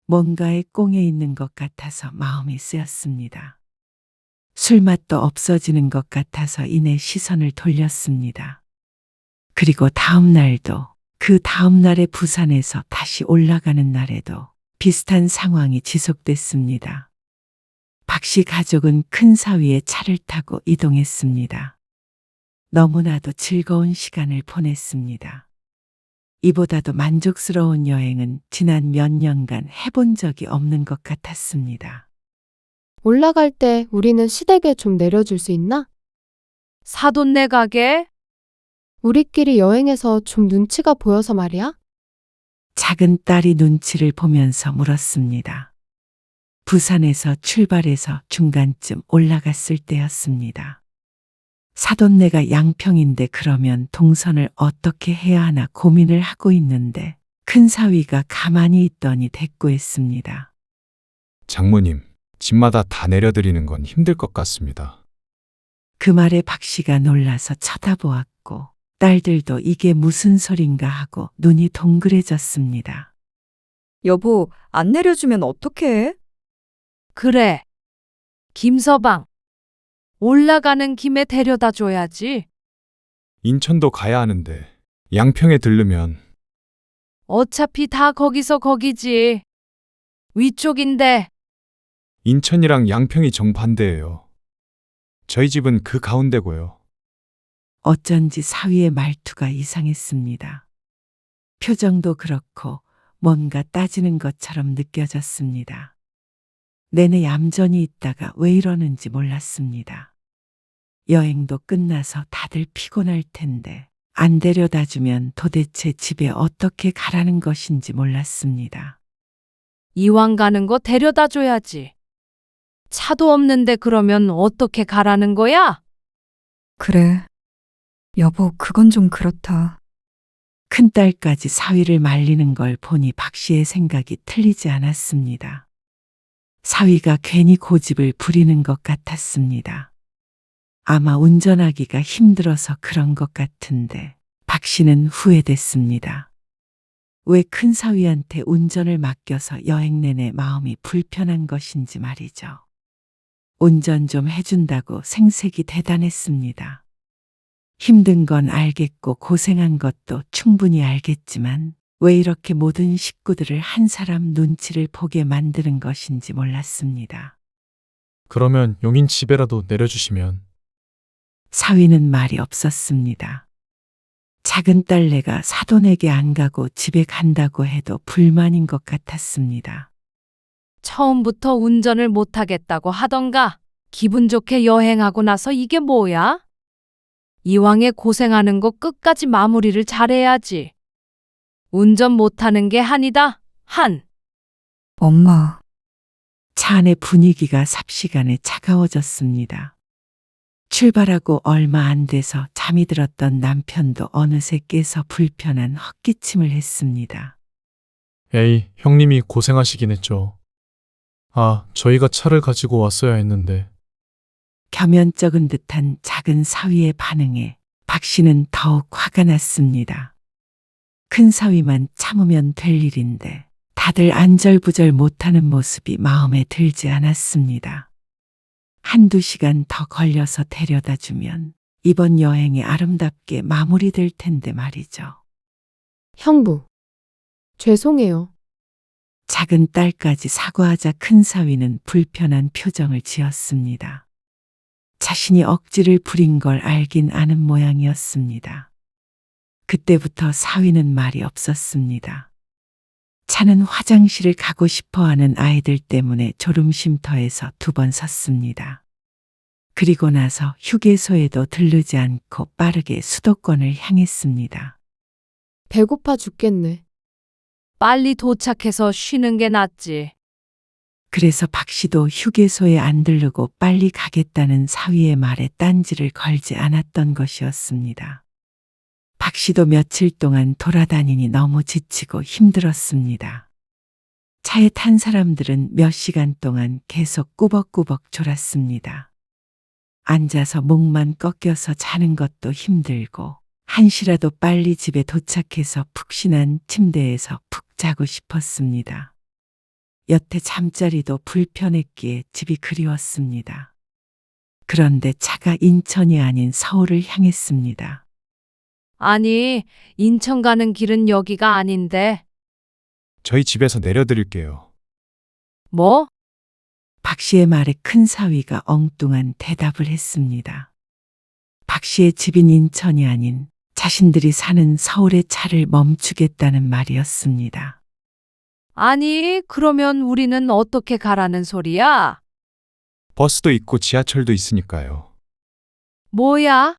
뭔가에 꽁에 있는 것 같아서 마음이 쓰였습니다. 술맛도 없어지는 것 같아서 이내 시선을 돌렸습니다. 그리고 다음 날도 그 다음 날에 부산에서 다시 올라가는 날에도 비슷한 상황이 지속됐습니다. 박 씨 가족은 큰 사위의 차를 타고 이동했습니다. 너무나도 즐거운 시간을 보냈습니다. 이보다도 만족스러운 여행은 지난 몇 년간 해본 적이 없는 것 같았습니다.
올라갈 때 우리는 시댁에 좀 내려줄 수 있나?
사돈네 가게?
우리끼리 여행해서 좀 눈치가 보여서 말이야.
작은 딸이 눈치를 보면서 물었습니다. 부산에서 출발해서 중간쯤 올라갔을 때였습니다. 사돈네가 양평인데 그러면 동선을 어떻게 해야 하나 고민을 하고 있는데 큰 사위가 가만히 있더니 대꾸했습니다.
장모님, 집마다 다 내려드리는 건 힘들 것 같습니다.
그 말에 박 씨가 놀라서 쳐다보았고 딸들도 이게 무슨 소린가 하고 눈이 동그래졌습니다.
여보, 안 내려주면 어떡해?
그래. 김서방. 올라가는 김에 데려다 줘야지.
인천도 가야 하는데 양평에 들르면
어차피 다 거기서 거기지. 위쪽인데.
인천이랑 양평이 정반대예요. 저희 집은 그 가운데고요.
어쩐지 사위의 말투가 이상했습니다. 표정도 그렇고 뭔가 따지는 것처럼 느껴졌습니다. 내내 얌전히 있다가 왜 이러는지 몰랐습니다. 여행도 끝나서 다들 피곤할 텐데 안 데려다 주면 도대체 집에 어떻게 가라는 것인지 몰랐습니다.
이왕 가는 거 데려다 줘야지. 차도 없는데 그러면 어떻게 가라는 거야?
그래. 여보, 그건 좀 그렇다.
큰딸까지 사위를 말리는 걸 보니 박 씨의 생각이 틀리지 않았습니다. 사위가 괜히 고집을 부리는 것 같았습니다. 아마 운전하기가 힘들어서 그런 것 같은데 박 씨는 후회됐습니다. 왜 큰 사위한테 운전을 맡겨서 여행 내내 마음이 불편한 것인지 말이죠. 운전 좀 해준다고 생색이 대단했습니다. 힘든 건 알겠고 고생한 것도 충분히 알겠지만 왜 이렇게 모든 식구들을 한 사람 눈치를 보게 만드는 것인지 몰랐습니다.
그러면 용인 집에라도 내려주시면.
사위는 말이 없었습니다. 작은 딸내가 사돈에게 안 가고 집에 간다고 해도 불만인 것 같았습니다.
처음부터 운전을 못하겠다고 하던가. 기분 좋게 여행하고 나서 이게 뭐야? 이왕에 고생하는 거 끝까지 마무리를 잘해야지. 운전 못하는 게 한이다. 한.
엄마,
차 안의 분위기가 삽시간에 차가워졌습니다. 출발하고 얼마 안 돼서 잠이 들었던 남편도 어느새 깨서 불편한 헛기침을 했습니다.
에이, 형님이 고생하시긴 했죠. 아, 저희가 차를 가지고 왔어야 했는데.
겸연쩍은 듯한 작은 사위의 반응에 박 씨는 더욱 화가 났습니다. 큰 사위만 참으면 될 일인데 다들 안절부절 못하는 모습이 마음에 들지 않았습니다. 한두 시간 더 걸려서 데려다 주면 이번 여행이 아름답게 마무리될 텐데 말이죠.
형부, 죄송해요.
작은 딸까지 사과하자 큰 사위는 불편한 표정을 지었습니다. 자신이 억지를 부린 걸 알긴 아는 모양이었습니다. 그때부터 사위는 말이 없었습니다. 차는 화장실을 가고 싶어하는 아이들 때문에 졸음쉼터에서 2번 섰습니다. 그리고 나서 휴게소에도 들르지 않고 빠르게 수도권을 향했습니다.
배고파 죽겠네.
빨리 도착해서 쉬는 게 낫지.
그래서 박 씨도 휴게소에 안 들르고 빨리 가겠다는 사위의 말에 딴지를 걸지 않았던 것이었습니다. 박 씨도 며칠 동안 돌아다니니 너무 지치고 힘들었습니다. 차에 탄 사람들은 몇 시간 동안 계속 꾸벅꾸벅 졸았습니다. 앉아서 목만 꺾여서 자는 것도 힘들고 한시라도 빨리 집에 도착해서 푹신한 침대에서 푹 자고 싶었습니다. 여태 잠자리도 불편했기에 집이 그리웠습니다. 그런데 차가 인천이 아닌 서울을 향했습니다.
아니, 인천 가는 길은 여기가 아닌데.
저희 집에서 내려드릴게요.
뭐?
박 씨의 말에 큰 사위가 엉뚱한 대답을 했습니다. 박 씨의 집인 인천이 아닌 자신들이 사는 서울에 차를 멈추겠다는 말이었습니다.
아니, 그러면 우리는 어떻게 가라는 소리야?
버스도 있고 지하철도 있으니까요.
뭐야?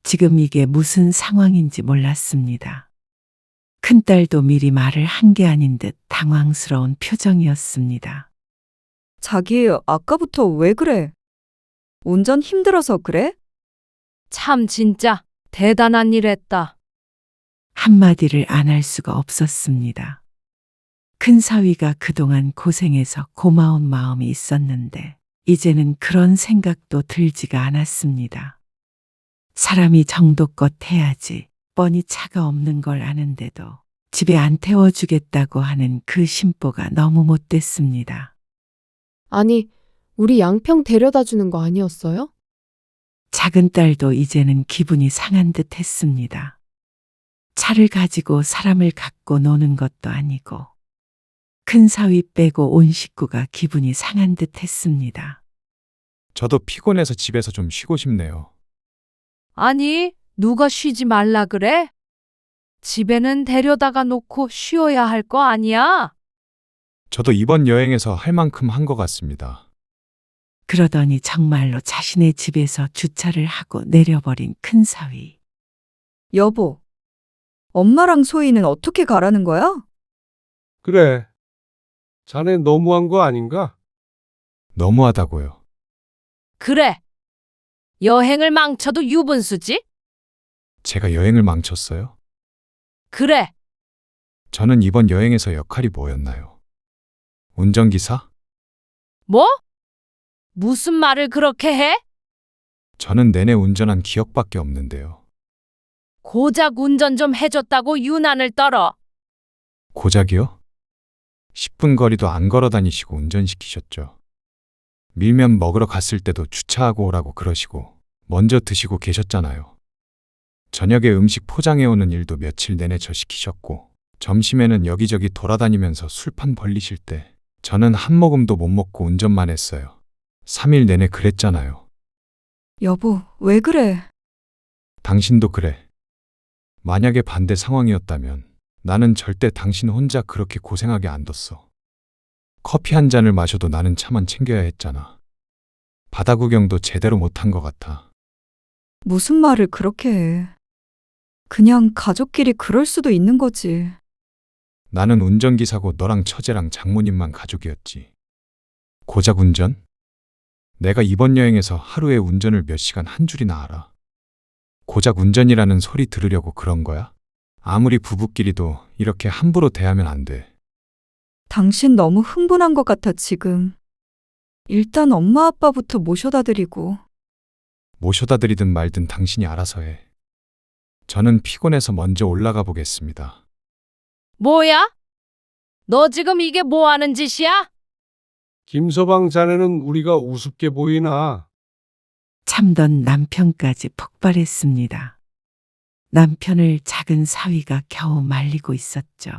지금 이게 무슨 상황인지 몰랐습니다. 큰딸도 미리 말을 한 게 아닌 듯 당황스러운 표정이었습니다.
자기 아까부터 왜 그래? 운전 힘들어서 그래?
참 진짜 대단한 일 했다.
한마디를 안 할 수가 없었습니다. 큰 사위가 그동안 고생해서 고마운 마음이 있었는데 이제는 그런 생각도 들지가 않았습니다. 사람이 정도껏 해야지 뻔히 차가 없는 걸 아는데도 집에 안 태워주겠다고 하는 그 심보가 너무 못됐습니다.
아니, 우리 양평 데려다 주는 거 아니었어요?
작은 딸도 이제는 기분이 상한 듯 했습니다. 차를 가지고 사람을 갖고 노는 것도 아니고 큰 사위 빼고 온 식구가 기분이 상한 듯 했습니다.
저도 피곤해서 집에서 좀 쉬고 싶네요.
아니, 누가 쉬지 말라 그래? 집에는 데려다가 놓고 쉬어야 할 거 아니야?
저도 이번 여행에서 할 만큼 한 것 같습니다.
그러더니 정말로 자신의 집에서 주차를 하고 내려버린 큰 사위.
여보, 엄마랑 소희는 어떻게 가라는 거야?
그래. 자네 너무한 거 아닌가?
너무하다고요.
그래. 여행을 망쳐도 유분수지?
제가 여행을 망쳤어요?
그래.
저는 이번 여행에서 역할이 뭐였나요? 운전기사?
뭐? 무슨 말을 그렇게 해?
저는 내내 운전한 기억밖에 없는데요.
고작 운전 좀 해줬다고 유난을 떨어.
고작이요? 10분 거리도 안 걸어 다니시고 운전시키셨죠. 밀면 먹으러 갔을 때도 주차하고 오라고 그러시고 먼저 드시고 계셨잖아요. 저녁에 음식 포장해 오는 일도 며칠 내내 저 시키셨고 점심에는 여기저기 돌아다니면서 술판 벌리실 때 저는 한 모금도 못 먹고 운전만 했어요. 3일 내내 그랬잖아요.
여보, 왜 그래?
당신도 그래. 만약에 반대 상황이었다면 나는 절대 당신 혼자 그렇게 고생하게 안 뒀어. 커피 한 잔을 마셔도 나는 차만 챙겨야 했잖아. 바다 구경도 제대로 못한 것 같아.
무슨 말을 그렇게 해. 그냥 가족끼리 그럴 수도 있는 거지.
나는 운전기사고 너랑 처제랑 장모님만 가족이었지. 고작 운전? 내가 이번 여행에서 하루에 운전을 몇 시간 한 줄이나 알아. 고작 운전이라는 소리 들으려고 그런 거야? 아무리 부부끼리도 이렇게 함부로 대하면 안 돼.
당신 너무 흥분한 것 같아, 지금. 일단 엄마 아빠부터 모셔다 드리고.
모셔다 드리든 말든 당신이 알아서 해. 저는 피곤해서 먼저 올라가 보겠습니다.
뭐야? 너 지금 이게 뭐 하는 짓이야?
김서방 자네는 우리가 우습게 보이나?
참던 남편까지 폭발했습니다. 남편을 작은 사위가 겨우 말리고 있었죠.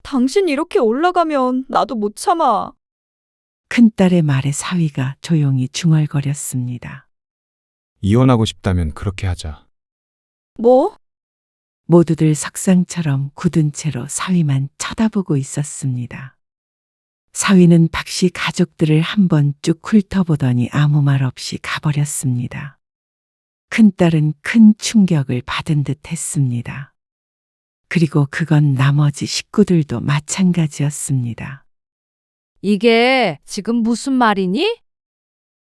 당신 이렇게 올라가면 나도 못 참아.
큰딸의 말에 사위가 조용히 중얼거렸습니다.
이혼하고 싶다면 그렇게 하자.
뭐?
모두들 석상처럼 굳은 채로 사위만 쳐다보고 있었습니다. 사위는 박씨 가족들을 한번 쭉 훑어보더니 아무 말 없이 가버렸습니다. 큰딸은 큰 충격을 받은 듯 했습니다. 그리고 그건 나머지 식구들도 마찬가지였습니다.
이게 지금 무슨 말이니?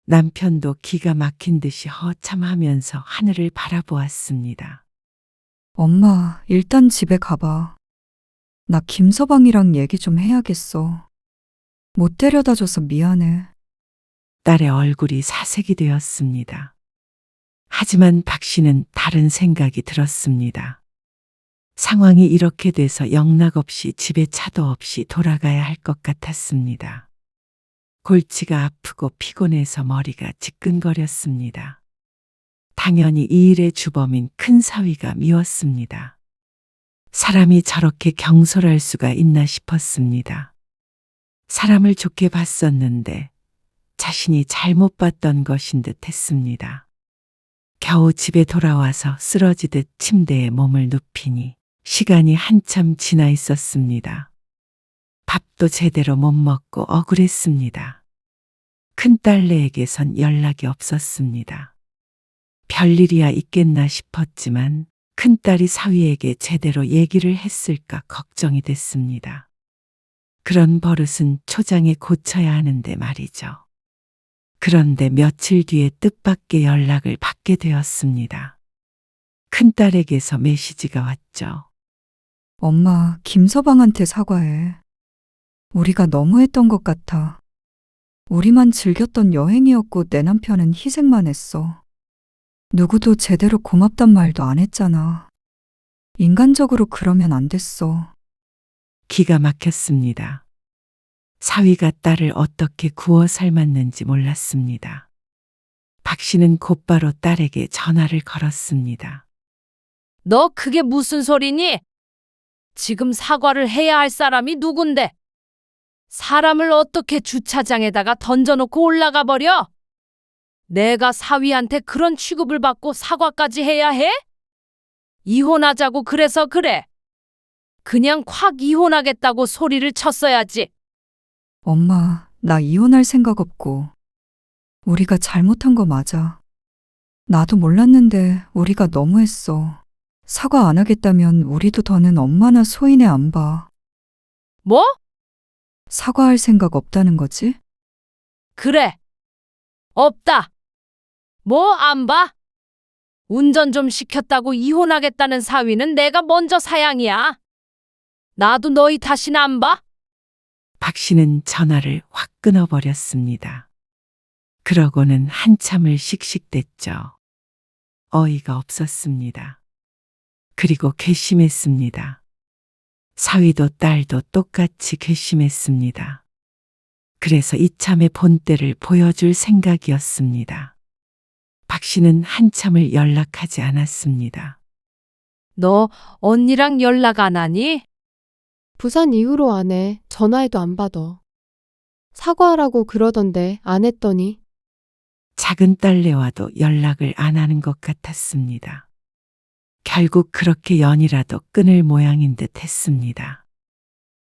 남편도 기가 막힌 듯이 허참하면서 하늘을 바라보았습니다.
엄마, 일단 집에 가봐. 나 김서방이랑 얘기 좀 해야겠어. 못 데려다 줘서 미안해.
딸의 얼굴이 사색이 되었습니다. 하지만 박 씨는 다른 생각이 들었습니다. 상황이 이렇게 돼서 영락없이 집에 차도 없이 돌아가야 할 것 같았습니다. 골치가 아프고 피곤해서 머리가 지끈거렸습니다. 당연히 이 일의 주범인 큰 사위가 미웠습니다. 사람이 저렇게 경솔할 수가 있나 싶었습니다. 사람을 좋게 봤었는데 자신이 잘못 봤던 것인 듯 했습니다. 겨우 집에 돌아와서 쓰러지듯 침대에 몸을 눕히니 시간이 한참 지나 있었습니다. 밥도 제대로 못 먹고 억울했습니다. 큰딸내에게선 연락이 없었습니다. 별일이야 있겠나 싶었지만 큰딸이 사위에게 제대로 얘기를 했을까 걱정이 됐습니다. 그런 버릇은 초장에 고쳐야 하는데 말이죠. 그런데 며칠 뒤에 뜻밖의 연락을 받게 되었습니다. 큰딸에게서 메시지가 왔죠.
엄마, 김서방한테 사과해. 우리가 너무했던 것 같아. 우리만 즐겼던 여행이었고 내 남편은 희생만 했어. 누구도 제대로 고맙단 말도 안 했잖아. 인간적으로 그러면 안 됐어.
기가 막혔습니다. 사위가 딸을 어떻게 구워 삶았는지 몰랐습니다. 박 씨는 곧바로 딸에게 전화를 걸었습니다.
너 그게 무슨 소리니? 지금 사과를 해야 할 사람이 누군데? 사람을 어떻게 주차장에다가 던져놓고 올라가 버려? 내가 사위한테 그런 취급을 받고 사과까지 해야 해? 이혼하자고 그래서 그래. 그냥 콱 이혼하겠다고 소리를 쳤어야지.
엄마, 나 이혼할 생각 없고. 우리가 잘못한 거 맞아. 나도 몰랐는데 우리가 너무했어. 사과 안 하겠다면 우리도 더는 엄마나 소인애 안 봐.
뭐?
사과할 생각 없다는 거지?
그래. 없다. 뭐 안 봐? 운전 좀 시켰다고 이혼하겠다는 사위는 내가 먼저 사양이야. 나도 너희 다신 안 봐?
박 씨는 전화를 확 끊어버렸습니다. 그러고는 한참을 씩씩댔죠. 어이가 없었습니다. 그리고 괘씸했습니다. 사위도 딸도 똑같이 괘씸했습니다. 그래서 이참에 본때를 보여줄 생각이었습니다. 박 씨는 한참을 연락하지 않았습니다.
너 언니랑 연락 안 하니?
부산 이후로 안 해. 전화해도 안 받아. 사과하라고 그러던데 안 했더니.
작은 딸내와도 연락을 안 하는 것 같았습니다. 결국 그렇게 연이라도 끊을 모양인 듯 했습니다.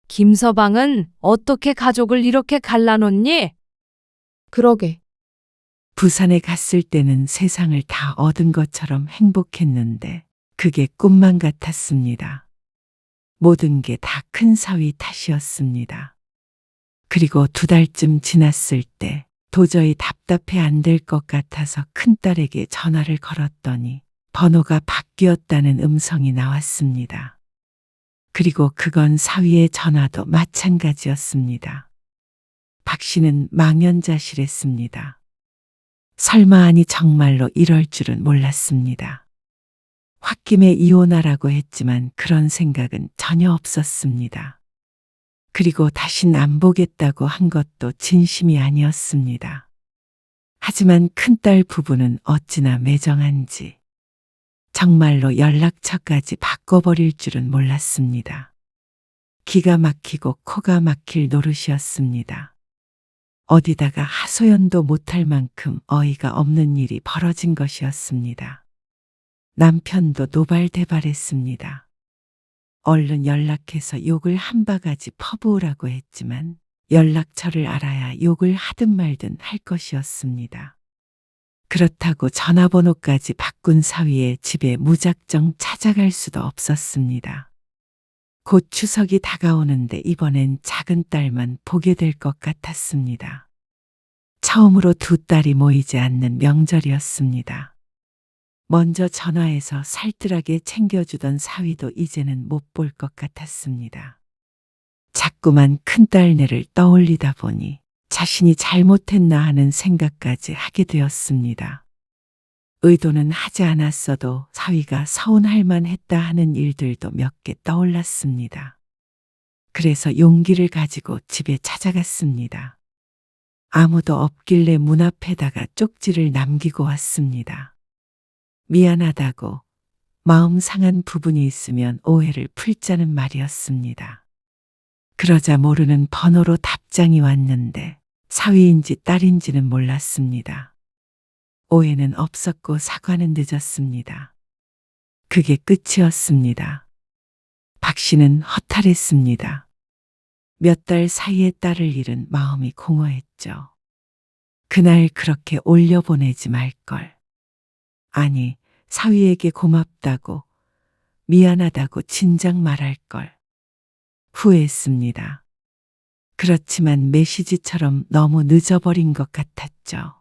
김서방은 어떻게 가족을 이렇게 갈라놓니?
그러게.
부산에 갔을 때는 세상을 다 얻은 것처럼 행복했는데 그게 꿈만 같았습니다. 모든 게 다 큰 사위 탓이었습니다. 그리고 2달쯤 지났을 때 도저히 답답해 안 될 것 같아서 큰딸에게 전화를 걸었더니 번호가 바뀌었다는 음성이 나왔습니다. 그리고 그건 사위의 전화도 마찬가지였습니다. 박 씨는 망연자실했습니다. 설마 아니 정말로 이럴 줄은 몰랐습니다. 홧김에 이혼하라고 했지만 그런 생각은 전혀 없었습니다. 그리고 다신 안 보겠다고 한 것도 진심이 아니었습니다. 하지만 큰딸 부부는 어찌나 매정한지 정말로 연락처까지 바꿔버릴 줄은 몰랐습니다. 기가 막히고 코가 막힐 노릇이었습니다. 어디다가 하소연도 못할 만큼 어이가 없는 일이 벌어진 것이었습니다. 남편도 노발대발했습니다. 얼른 연락해서 욕을 한 바가지 퍼부으라고 했지만 연락처를 알아야 욕을 하든 말든 할 것이었습니다. 그렇다고 전화번호까지 바꾼 사위의 집에 무작정 찾아갈 수도 없었습니다. 곧 추석이 다가오는데 이번엔 작은 딸만 보게 될 것 같았습니다. 처음으로 두 딸이 모이지 않는 명절이었습니다. 먼저 전화해서 살뜰하게 챙겨주던 사위도 이제는 못 볼 것 같았습니다. 자꾸만 큰딸네를 떠올리다 보니 자신이 잘못했나 하는 생각까지 하게 되었습니다. 의도는 하지 않았어도 사위가 서운할 만했다 하는 일들도 몇 개 떠올랐습니다. 그래서 용기를 가지고 집에 찾아갔습니다. 아무도 없길래 문 앞에다가 쪽지를 남기고 왔습니다. 미안하다고 마음 상한 부분이 있으면 오해를 풀자는 말이었습니다. 그러자 모르는 번호로 답장이 왔는데 사위인지 딸인지는 몰랐습니다. 오해는 없었고 사과는 늦었습니다. 그게 끝이었습니다. 박 씨는 허탈했습니다. 몇 달 사이에 딸을 잃은 마음이 공허했죠. 그날 그렇게 올려보내지 말걸. 아니, 사위에게 고맙다고, 미안하다고 진작 말할걸. 후회했습니다. 그렇지만 메시지처럼 너무 늦어버린 것 같았죠.